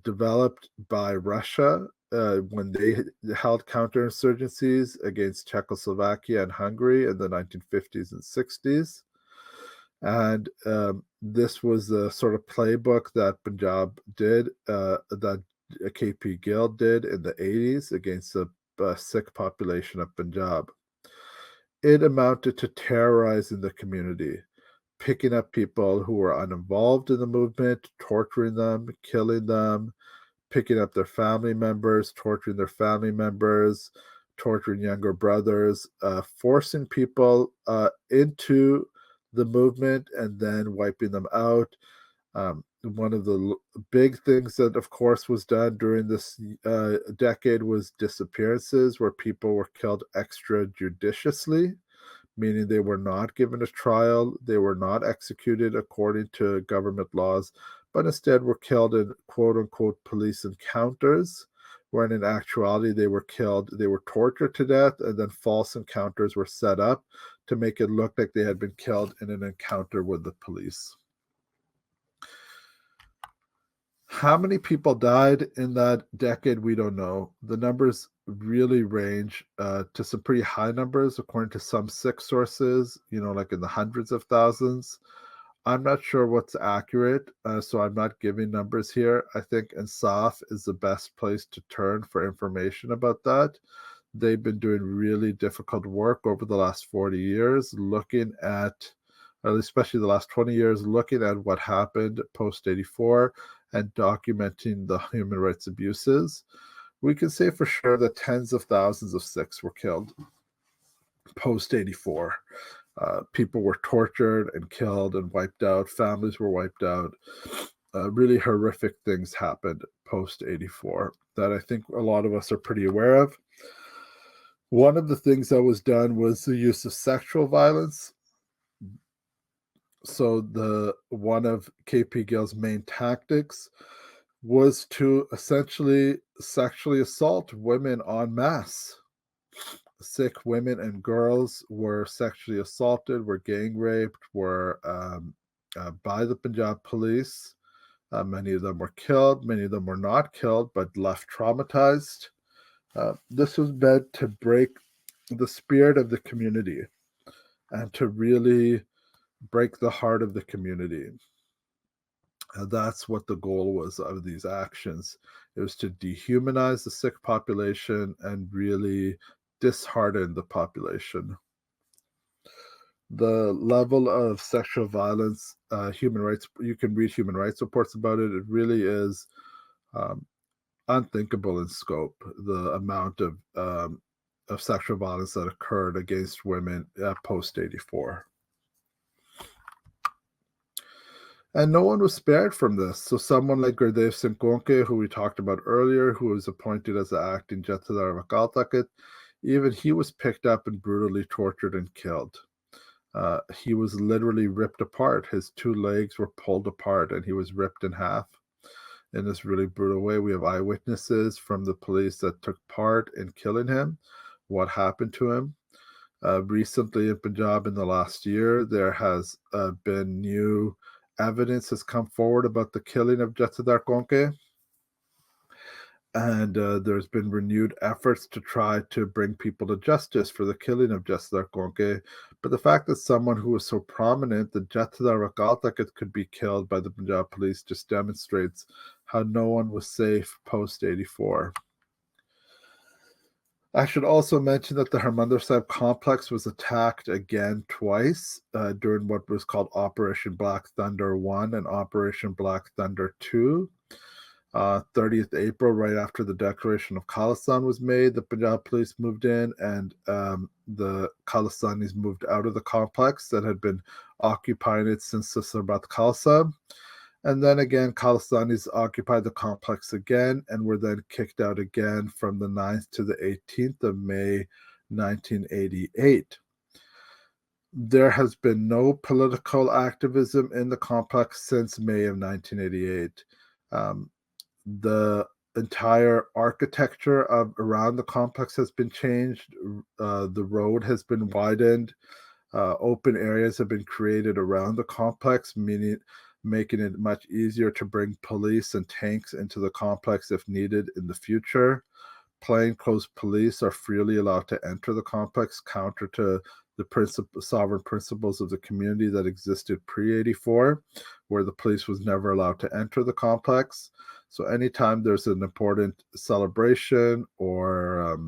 developed by Russia when they held counterinsurgencies against Czechoslovakia and Hungary in the 1950s and 60s. And this was the sort of playbook that Punjab did, that K.P. Gill did in the 80s against the Sikh population of Punjab. it amounted to terrorizing the community, picking up people who were uninvolved in the movement, torturing them, killing them, picking up their family members, torturing their family members, torturing younger brothers, forcing people into the movement and then wiping them out. One of the big things that, of course, was done during this decade was disappearances, where people were killed extrajudiciously, meaning they were not given a trial, they were not executed according to government laws, but instead were killed in quote unquote police encounters, when in actuality they were tortured to death, and then false encounters were set up to make it look like they had been killed in an encounter with the police. How many people died in that decade, we don't know. The numbers really range to some pretty high numbers, according to some Sikh sources, like in the hundreds of thousands. I'm not sure what's accurate, so I'm not giving numbers here. I think Insaf is the best place to turn for information about that. They've been doing really difficult work over the last 40 years, looking at, especially the last 20 years, looking at what happened post 84 and documenting the human rights abuses. We can say for sure that tens of thousands of Sikhs were killed post 84. People were tortured and killed and wiped out. Families were wiped out. Really horrific things happened post 84 that I think a lot of us are pretty aware of. One of the things that was done was the use of sexual violence. So one of KP Gill's main tactics was to essentially sexually assault women en masse. Sikh women and girls were sexually assaulted, were gang raped, were by the Punjab police. Many of them were killed, many of them were not killed, but left traumatized. This was meant to break the spirit of the community and to really break the heart of the community. That's what the goal was of these actions. It was to dehumanize the Sikh population and really dishearten the population. The level of sexual violence, human rights, you can read human rights reports about it. It really is unthinkable in scope, the amount of sexual violence that occurred against women post 84. And no one was spared from this. So someone like Gurdev Singh Konke, who we talked about earlier, who was appointed as the acting Jethedar of Akal Takht, even he was picked up and brutally tortured and killed. He was literally ripped apart. His two legs were pulled apart and he was ripped in half in this really brutal way. We have eyewitnesses from the police that took part in killing him, what happened to him. Recently in Punjab in the last year, there has been new evidence has come forward about the killing of Jethedar Konke. And there's been renewed efforts to try to bring people to justice for the killing of Jethedar Konke. But the fact that someone who was so prominent, that Jethedar Akal Takht, could be killed by the Punjab police just demonstrates how no one was safe post 84. I should also mention that the Harimandar Sahib complex was attacked again twice during what was called Operation Black Thunder 1 and Operation Black Thunder 2. 30th April, right after the declaration of Khalistan was made, the Punjab police moved in and the Khalistanis moved out of the complex that had been occupying it since the Sarbat Khalsa. And then again, Khalistanis occupied the complex again and were then kicked out again from the 9th to the 18th of May, 1988. There has been no political activism in the complex since May of 1988. The entire architecture around the complex has been changed. The road has been widened. Open areas have been created around the complex, making it much easier to bring police and tanks into the complex if needed in the future. Plainclothes police are freely allowed to enter the complex, counter to the sovereign principles of the community that existed pre-84, where the police was never allowed to enter the complex. So anytime there's an important celebration or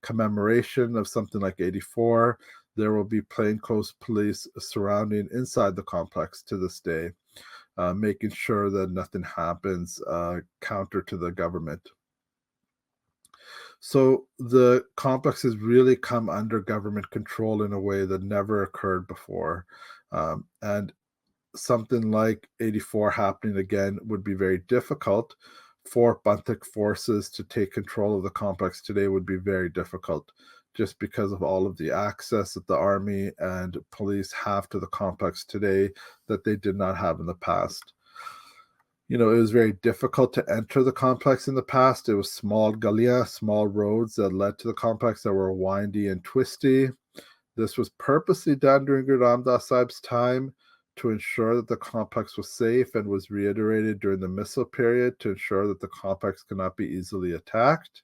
commemoration of something like 84, There will be plainclothes police surrounding inside the complex to this day, making sure that nothing happens counter to the government. So the complex has really come under government control in a way that never occurred before. And something like 84 happening again would be very difficult. For Bantuk forces to take control of the complex today would be very difficult, just because of all of the access that the army and police have to the complex today that they did not have in the past. It was very difficult to enter the complex in the past. It was small gulliya, small roads that led to the complex that were windy and twisty. This was purposely done during Guru Ramdas Sahib's time to ensure that the complex was safe, and was reiterated during the missile period to ensure that the complex cannot be easily attacked.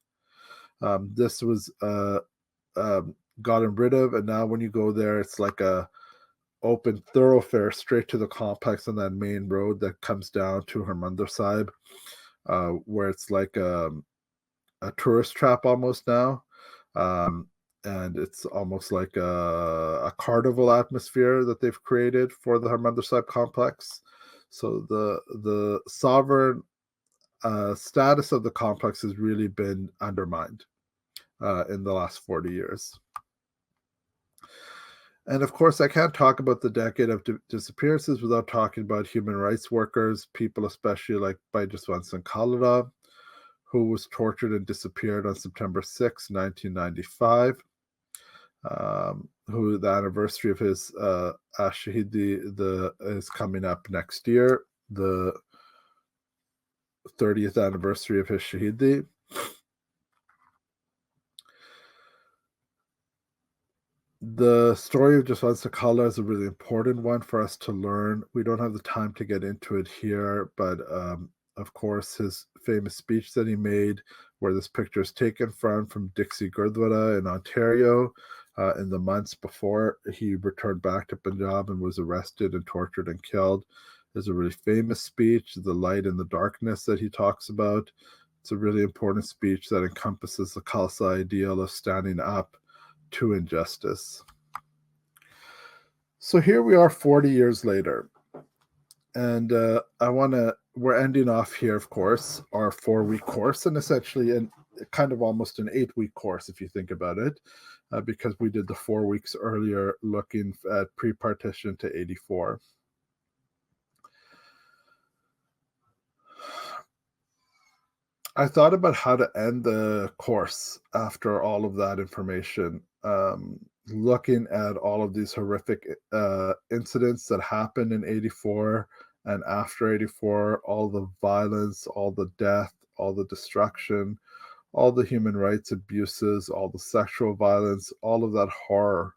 This was gotten rid of, and now when you go there, it's like a open thoroughfare straight to the complex on that main road that comes down to Harimandar Sahib, where it's like a tourist trap almost now. And it's almost like a carnival atmosphere that they've created for the Harimandar Sahib complex. So the sovereign status of the complex has really been undermined in the last 40 years. And of course, I can't talk about the decade of disappearances without talking about human rights workers, people especially like Baijaswant Singh Kalra, who was tortured and disappeared on September 6, 1995. Who the anniversary of his Shahidi is coming up next year, the 30th anniversary of his Shahidi. The story of Jaswant Singh Kalra is a really important one for us to learn. We don't have the time to get into it here, but of course, his famous speech that he made, where this picture is taken from Dixie Gurdwara in Ontario, in the months before he returned back to Punjab and was arrested and tortured and killed, is a really famous speech, the light and the darkness that he talks about. It's a really important speech that encompasses the Khalsa ideal of standing up to injustice. So here we are 40 years later. And we're ending off here, of course, our 4-week course, and essentially kind of almost an 8-week course, if you think about it, because we did the 4 weeks earlier looking at pre-partition to 84. I thought about how to end the course after all of that information, looking at all of these horrific incidents that happened in 84 and after 84, all the violence, all the death, all the destruction, all the human rights abuses, all the sexual violence, all of that horror.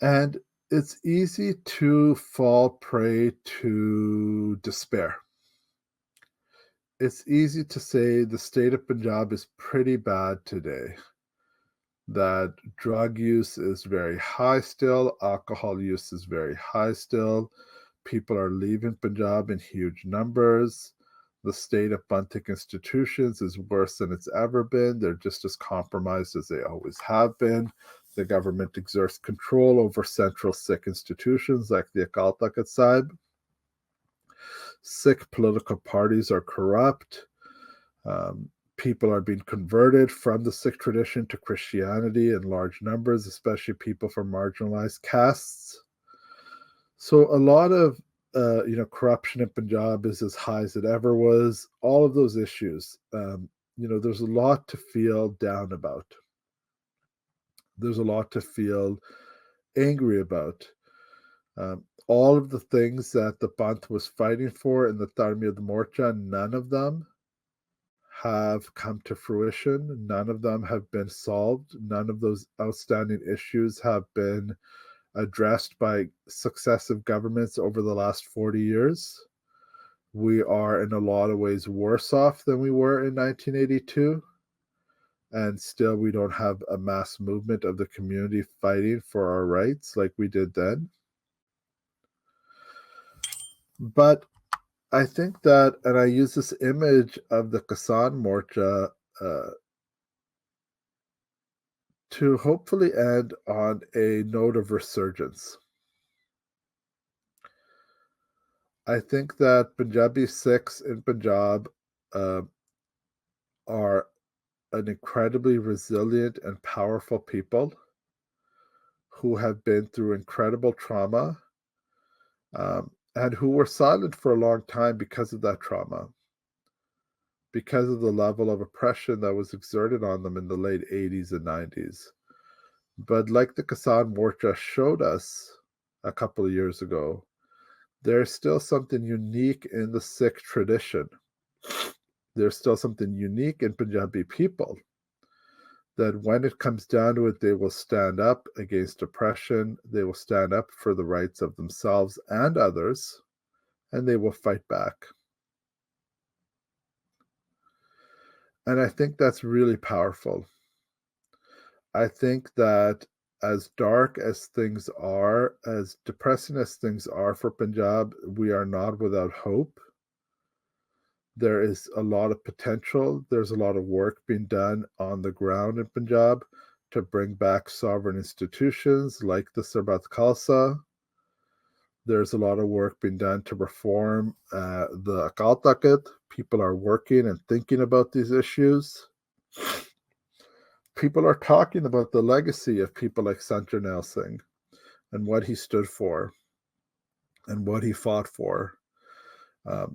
And it's easy to fall prey to despair. It's easy to say the state of Punjab is pretty bad today, that drug use is very high still, alcohol use is very high still, people are leaving Punjab in huge numbers, the state of Bantuk institutions is worse than it's ever been, they're just as compromised as they always have been, the government exerts control over central Sikh institutions like the Akal Takht Sahib, Sikh political parties are corrupt. People are being converted from the Sikh tradition to Christianity in large numbers, especially people from marginalized castes. So a lot of corruption in Punjab is as high as it ever was. All of those issues, there's a lot to feel down about. There's a lot to feel angry about. All of the things that the Panth was fighting for in the Tarmiyat Morcha, none of them have come to fruition. None of them have been solved. None of those outstanding issues have been addressed by successive governments over the last 40 years. We are in a lot of ways worse off than we were in 1982. And still we don't have a mass movement of the community fighting for our rights like we did then. But I think that, and I use this image of the Kisan Morcha to hopefully end on a note of resurgence. I think that Punjabi Sikhs in Punjab are an incredibly resilient and powerful people who have been through incredible trauma and who were silent for a long time because of that trauma, because of the level of oppression that was exerted on them in the late 80s and 90s. But like the Kisan Morcha showed us a couple of years ago, there's still something unique in the Sikh tradition. There's still something unique in Punjabi people that when it comes down to it, they will stand up against oppression, they will stand up for the rights of themselves and others, and they will fight back. And I think that's really powerful. I think that as dark as things are, as depressing as things are for Punjab, we are not without hope. There is a lot of potential. There's a lot of work being done on the ground in Punjab to bring back sovereign institutions like the Sarbat Khalsa. There's a lot of work being done to reform the Akal Takht. People are working and thinking about these issues. People are talking about the legacy of people like Sant Jarnail Singh and what he stood for and what he fought for.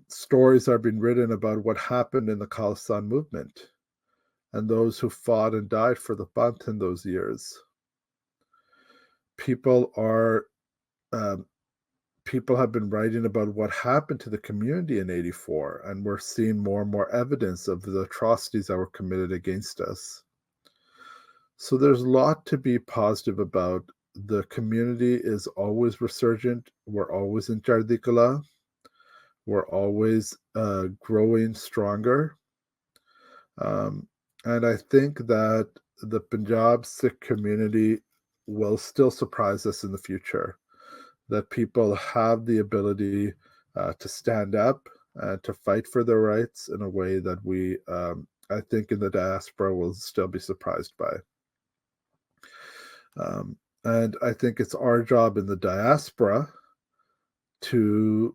Stories are being written about what happened in the Khalistan movement and those who fought and died for the Panth in those years. People have been writing about what happened to the community in 84, and we're seeing more and more evidence of the atrocities that were committed against us. So there's a lot to be positive about. The community is always resurgent. We're always in Chardikala. We're always growing stronger. And I think that the Punjab Sikh community will still surprise us in the future. That people have the ability to stand up and to fight for their rights in a way that we, I think, in the diaspora will still be surprised by. And I think it's our job in the diaspora to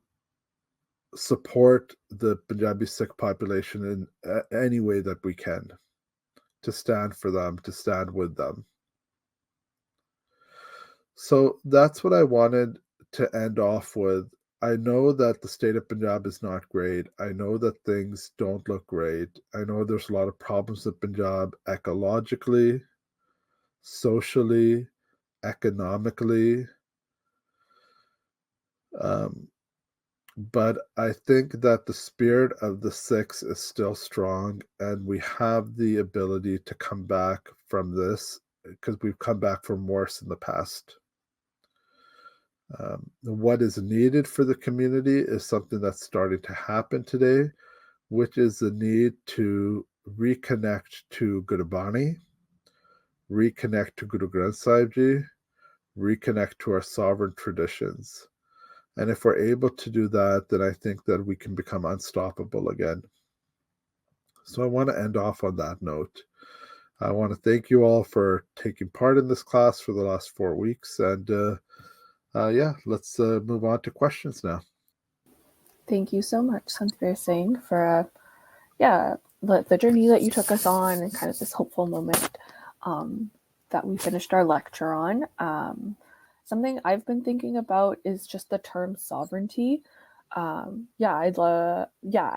support the Punjabi Sikh population in any way that we can, to stand for them, to stand with them. So that's what I wanted to end off with. I know that the state of Punjab is not great. I know that things don't look great. I know there's a lot of problems with Punjab ecologically, socially, economically. But I think that the spirit of the Sikhs is still strong, and we have the ability to come back from this because we've come back from worse in the past. What is needed for the community is something that's starting to happen today, which is the need to reconnect to Gurbani, reconnect to Guru Granth Sahib Ji, reconnect to our sovereign traditions. And if we're able to do that, then I think that we can become unstoppable again. So I want to end off on that note. I want to thank you all for taking part in this class for the last 4 weeks. And let's move on to questions now. Thank you so much, Santhveer Singh, for the journey that you took us on and kind of this hopeful moment that we finished our lecture on. Something I've been thinking about is just the term sovereignty. I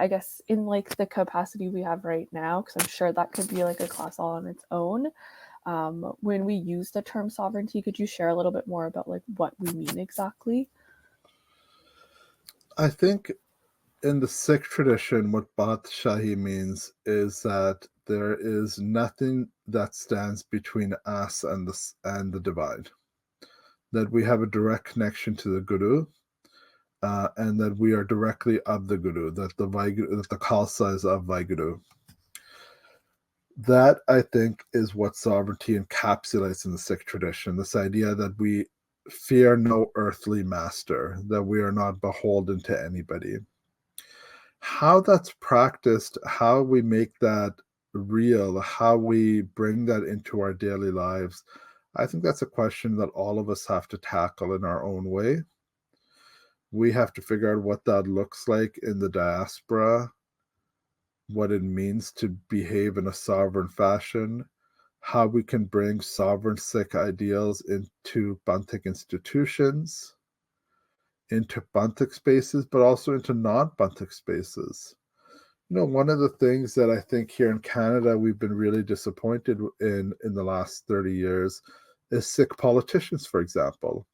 guess in like the capacity we have right now, because I'm sure that could be like a class all on its own. When we use the term sovereignty, could you share a little bit more about like what we mean exactly? I think in the Sikh tradition, what Badshahi means is that there is nothing that stands between us and the divine. That we have a direct connection to the Guru, and that we are directly of the Guru. That the Khalsa is of Vaheguru. That, I think, is what sovereignty encapsulates in the Sikh tradition. This idea that we fear no earthly master, that we are not beholden to anybody. How that's practiced, how we make that real, how we bring that into our daily lives, I think that's a question that all of us have to tackle in our own way. We have to figure out what that looks like in the diaspora, what it means to behave in a sovereign fashion, how we can bring sovereign Sikh ideals into Bantik institutions, into Bantik spaces, but also into non-Bantik spaces. One of the things that I think here in Canada we've been really disappointed in the last 30 years is Sikh politicians, for example,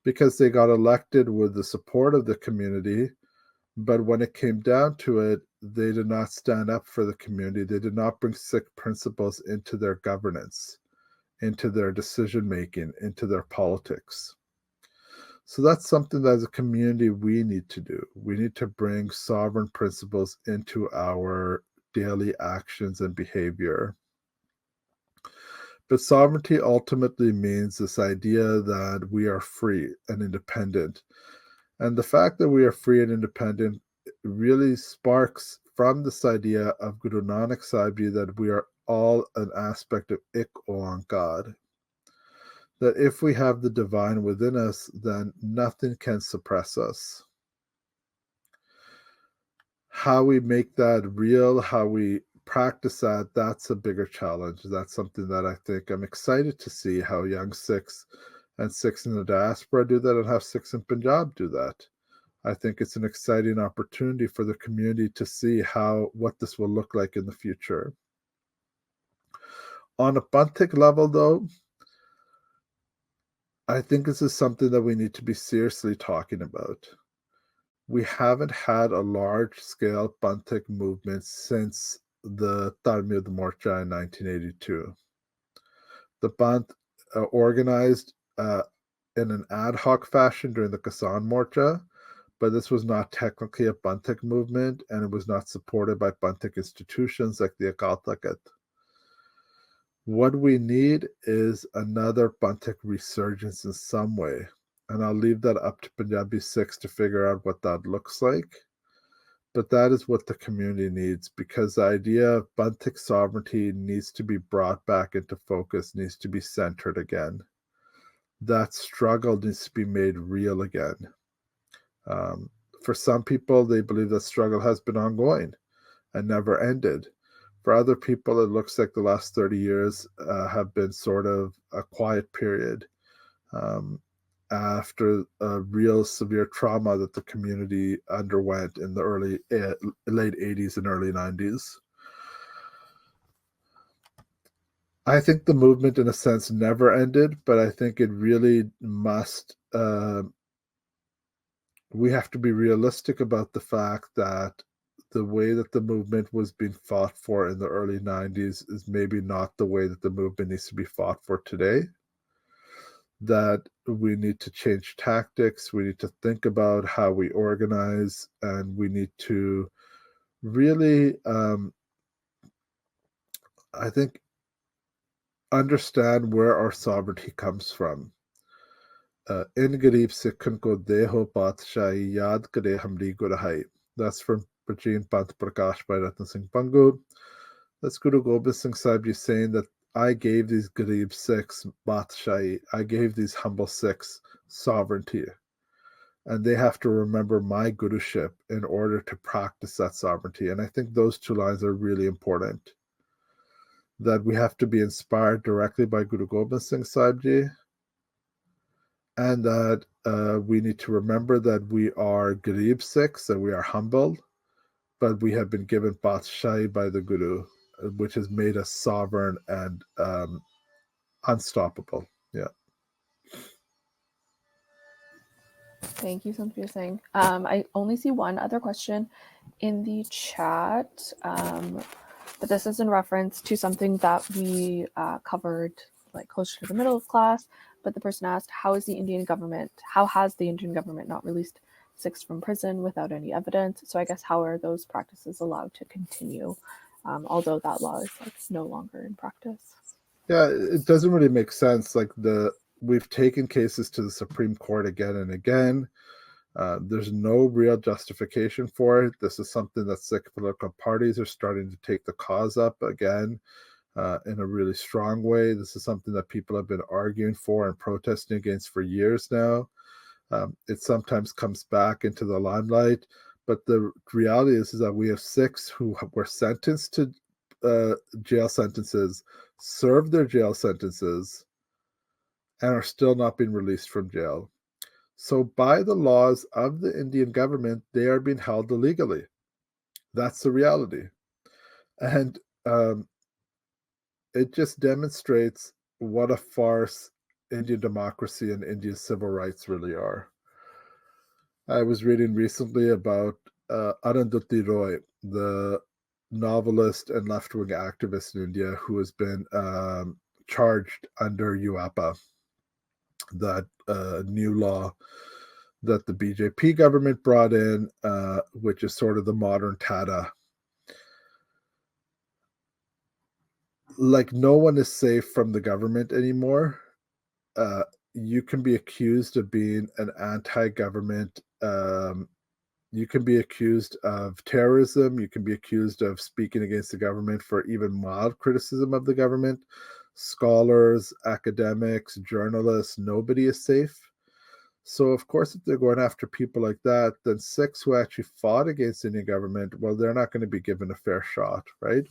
because they got elected with the support of the community, but when it came down to it, they did not stand up for the community. They did not bring Sikh principles into their governance, into their decision making, into their politics. So that's something that as a community we need to do. We need to bring sovereign principles into our daily actions and behavior. But sovereignty ultimately means this idea that we are free and independent. And the fact that we are free and independent really sparks from this idea of Guru Nanak Sahib Ji that we are all an aspect of Ik Oankar. That if we have the divine within us, then nothing can suppress us. How we make that real, how we practice that, that's a bigger challenge. That's something that I think I'm excited to see how young Sikhs and Sikhs in the diaspora do that and how Sikhs in Punjab do that. I think it's an exciting opportunity for the community to see what this will look like in the future. On a Bantik level, though, I think this is something that we need to be seriously talking about. We haven't had a large-scale Bantik movement since the Tarmiyud Morcha in 1982. The Bant organized in an ad hoc fashion during the Kisan Morcha, but this was not technically a Bantik movement, and it was not supported by Bantik institutions like the Akal Takht. What we need is another Bantik resurgence in some way, and I'll leave that up to Punjabi Sikhs to figure out what that looks like. But that is what the community needs, because the idea of Bantik sovereignty needs to be brought back into focus, needs to be centered again. That struggle needs to be made real again. For some people, they believe that struggle has been ongoing and never ended. For other people, it looks like the last 30 years have been sort of a quiet period after a real severe trauma that the community underwent in the late 80s and early 90s. I think the movement, in a sense, never ended, but I think it really must. We have to be realistic about the fact that the way that the movement was being fought for in the early 90s is maybe not the way that the movement needs to be fought for today. That we need to change tactics, we need to think about how we organize, and we need to really, I think, understand where our sovereignty comes from. In Garib Sikhan ko deho Patshahi Yad Kare Hamri Gurahai. That's from Prachin Pant Prakash by Ratan Singh Pangu. That's Guru Gobind Singh Sahib Ji saying that I gave these Garib Sikhs Batshahi, I gave these humble Sikhs sovereignty. And they have to remember my Guruship in order to practice that sovereignty. And I think those two lines are really important. That we have to be inspired directly by Guru Gobind Singh Sahib Ji, and that we need to remember that we are Garib Sikhs, that we are humble, but we have been given Patshahi by the Guru, which has made us sovereign and unstoppable. Yeah. Thank you, Cynthia Singh. I only see one other question in the chat, but this is in reference to something that we covered like closer to the middle of class. But the person asked, how has the Indian government not released Sikhs from prison without any evidence? So I guess how are those practices allowed to continue, although that law is like no longer in practice? Yeah, it doesn't really make sense. Like we've taken cases to the Supreme Court again and again. There's no real justification for it. This is something that Sikh political parties are starting to take the cause up again in a really strong way. This is something that people have been arguing for and protesting against for years now. It sometimes comes back into the limelight, but the reality is that we have Sikhs who were sentenced to jail sentences, served their jail sentences, and are still not being released from jail. So by the laws of the Indian government, they are being held illegally. That's the reality. And it just demonstrates what a farce Indian democracy and Indian civil rights really are. I was reading recently about Arundhati Roy, the novelist and left-wing activist in India who has been charged under UAPA, that new law that the BJP government brought in, which is sort of the modern TADA. Like, no one is safe from the government anymore. You can be accused of being an anti-government. You can be accused of terrorism. You can be accused of speaking against the government for even mild criticism of the government. Scholars, academics, journalists, nobody is safe. So, of course, if they're going after people like that, then Sikhs who actually fought against the Indian government, well, they're not going to be given a fair shot, right?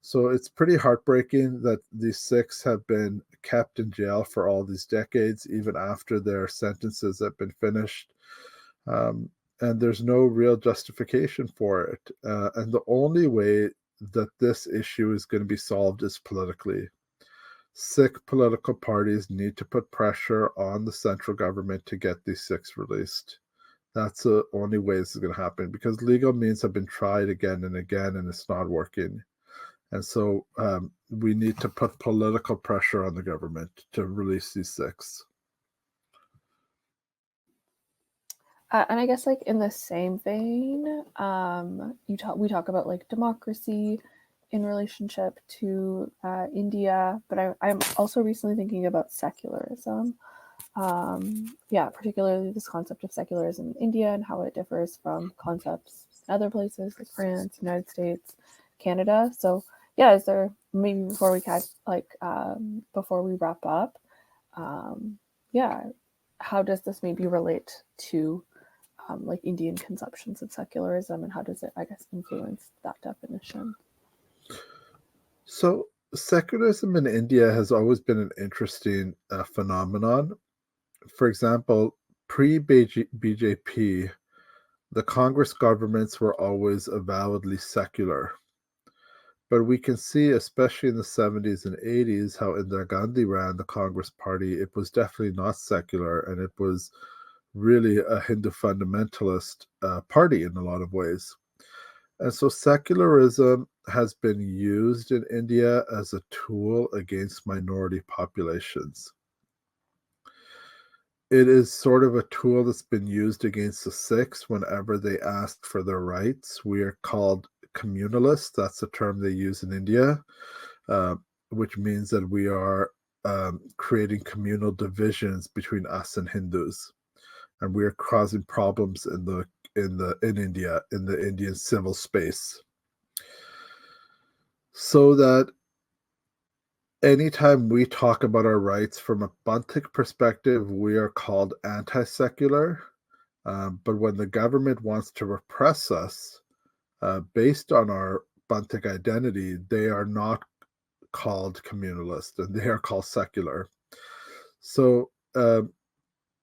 So it's pretty heartbreaking that these Sikhs have been kept in jail for all these decades, even after their sentences have been finished. And there's no real justification for it. And the only way that this issue is going to be solved is politically. Sikh political parties need to put pressure on the central government to get these Sikhs released. That's the only way this is going to happen, because legal means have been tried again and again, and it's not working. And so we need to put political pressure on the government to release these Sikhs. And I guess, like, in the same vein, we talk about, like, democracy in relationship to India, but I'm also recently thinking about secularism. Particularly this concept of secularism in India and how it differs from concepts in other places like France, United States, Canada. So is there, maybe before we before we wrap up, how does this maybe relate to like Indian conceptions of secularism, and how does it, I guess, influence that definition? So secularism in India has always been an interesting phenomenon. For example, pre-BJP, the Congress governments were always avowedly secular. But we can see, especially in the 70s and 80s, how Indira Gandhi ran the Congress party. It was definitely not secular, and it was really a Hindu fundamentalist party in a lot of ways. And so secularism has been used in India as a tool against minority populations. It is sort of a tool that's been used against the Sikhs whenever they ask for their rights. We are called communalists. That's the term they use in India, which means that we are creating communal divisions between us and Hindus, and we are causing problems in India, in the Indian civil space. So that anytime we talk about our rights from a Bantik perspective, we are called anti-secular. But when the government wants to repress us based on our Bantik identity, they are not called communalist, and they are called secular. So the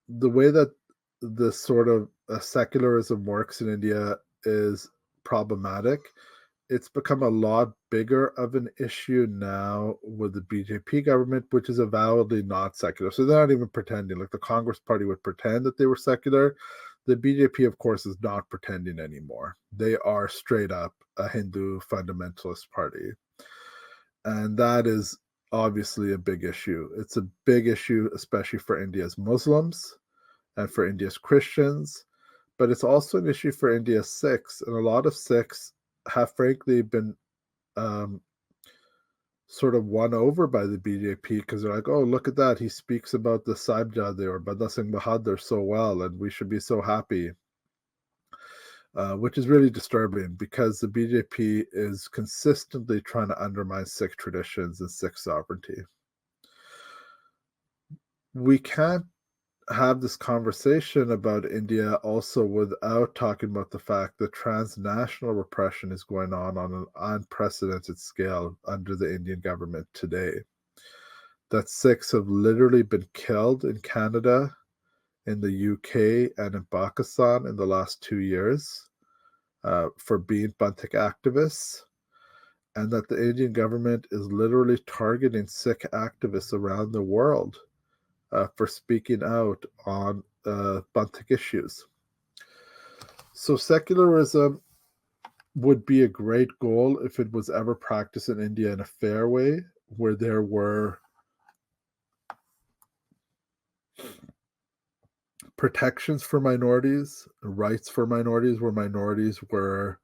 way that the sort of secularism works in India is problematic. It's become a lot bigger of an issue now with the BJP government, which is avowedly not secular. So they're not even pretending. Like, the Congress party would pretend that they were secular. The BJP, of course, is not pretending anymore. They are straight up a Hindu fundamentalist party. And that is obviously a big issue. It's a big issue, especially for India's Muslims and for India's Christians. But it's also an issue for India's Sikhs. And a lot of Sikhs have frankly been sort of won over by the BJP because they're like, oh, look at that. He speaks about the Sahibzade or Banda Singh Bahadur so well, and we should be so happy. Which is really disturbing because the BJP is consistently trying to undermine Sikh traditions and Sikh sovereignty. We can't have this conversation about India also without talking about the fact that transnational repression is going on an unprecedented scale under the Indian government today. That Sikhs have literally been killed in Canada, in the UK, and in Pakistan in the last 2 years for being Bantik activists, and that the Indian government is literally targeting Sikh activists around the world for speaking out on Bantik issues. So secularism would be a great goal if it was ever practiced in India in a fair way, where there were protections for minorities, rights for minorities, where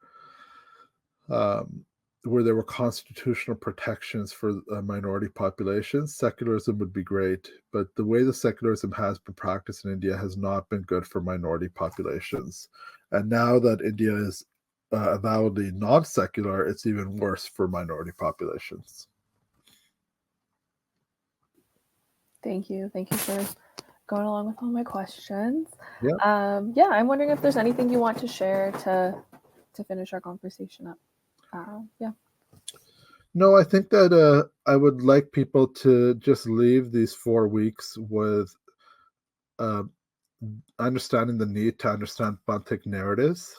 there were constitutional protections for minority populations. Secularism would be great, but the way the secularism has been practiced in India has not been good for minority populations. And now that India is avowedly non-secular, it's even worse for minority populations. Thank you for going along with all my questions. Yeah. I'm wondering if there's anything you want to share to finish our conversation up. No, I think that I would like people to just leave these 4 weeks with understanding the need to understand Bantik narratives,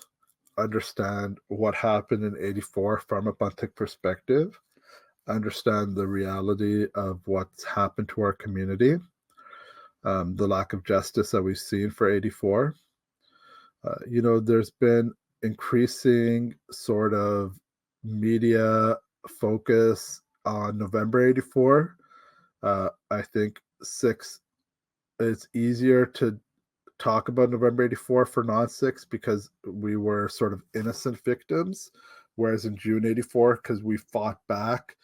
understand what happened in 84 from a Bantik perspective, understand the reality of what's happened to our community, the lack of justice that we've seen for 84. There's been increasing sort of media focus on November 84. I think it's easier to talk about November 84 for non-Sikhs because we were sort of innocent victims, whereas in June 84, because we fought back,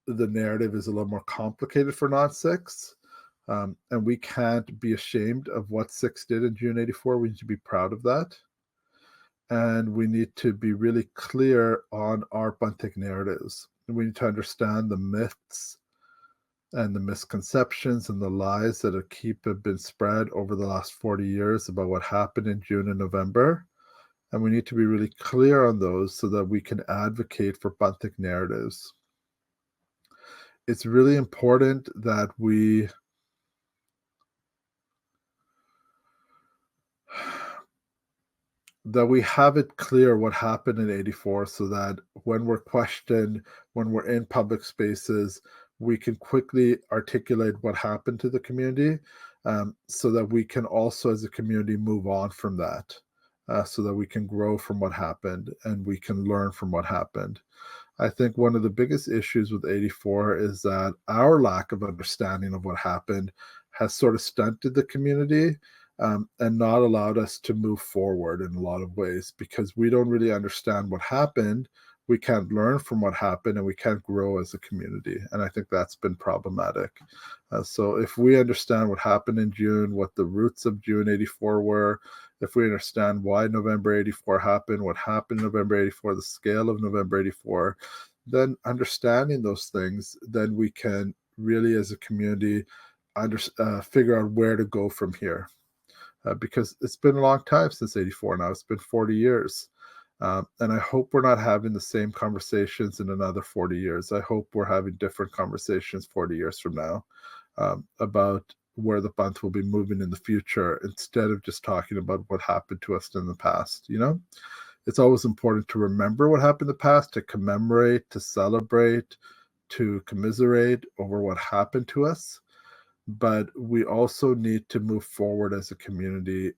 the narrative is a little more complicated for non-Sikhs. And we can't be ashamed of what Sikhs did in June 84. We need to be proud of that. And we need to be really clear on our Bantik narratives. And we need to understand the myths and the misconceptions and the lies that have been spread over the last 40 years about what happened in June and November. And we need to be really clear on those so that we can advocate for Bantik narratives. It's really important that we have it clear what happened in 84 so that when we're questioned, when we're in public spaces, we can quickly articulate what happened to the community so that we can also as a community move on from that, so that we can grow from what happened and we can learn from what happened. I think one of the biggest issues with 84 is that our lack of understanding of what happened has sort of stunted the community and not allowed us to move forward in a lot of ways because we don't really understand what happened. We can't learn from what happened and we can't grow as a community. And I think that's been problematic. So if we understand what happened in June, what the roots of June 84 were, if we understand why November 84 happened, what happened in November 84, the scale of November 84, then understanding those things, then we can really as a community figure out where to go from here. Because it's been a long time since 84 now. It's been 40 years. And I hope we're not having the same conversations in another 40 years. I hope we're having different conversations 40 years from now about where the Bant will be moving in the future instead of just talking about what happened to us in the past. It's always important to remember what happened in the past, to commemorate, to celebrate, to commiserate over what happened to us. But we also need to move forward as a community,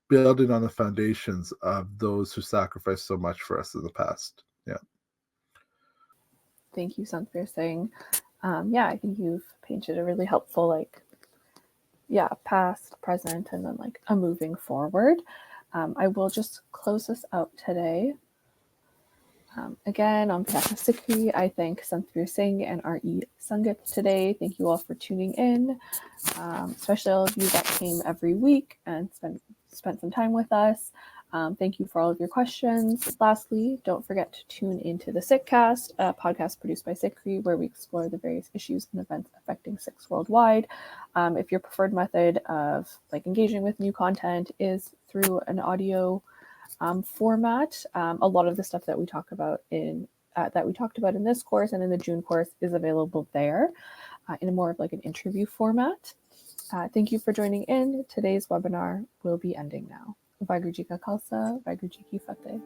building on the foundations of those who sacrificed so much for us in the past. Yeah. Thank you, Sant, for saying. I think you've painted a really helpful, past, present, and then a moving forward. I will just close this out today. Again, on behalf of SikhRI, I thank Santhveer Singh and R.E. Sangat today. Thank you all for tuning in, especially all of you that came every week and spent some time with us. Thank you for all of your questions. Lastly, don't forget to tune into the Sikhcast, a podcast produced by SikhRI, where we explore the various issues and events affecting Sikhs worldwide. If your preferred method of engaging with new content is through an audio format, a lot of the stuff that we talked about in this course and in the June course is available there in a more of an interview format. Thank you for joining in. Today's webinar will be ending now. Vaheguru Ji Ka Khalsa, Vaheguru Ji Ki Fateh.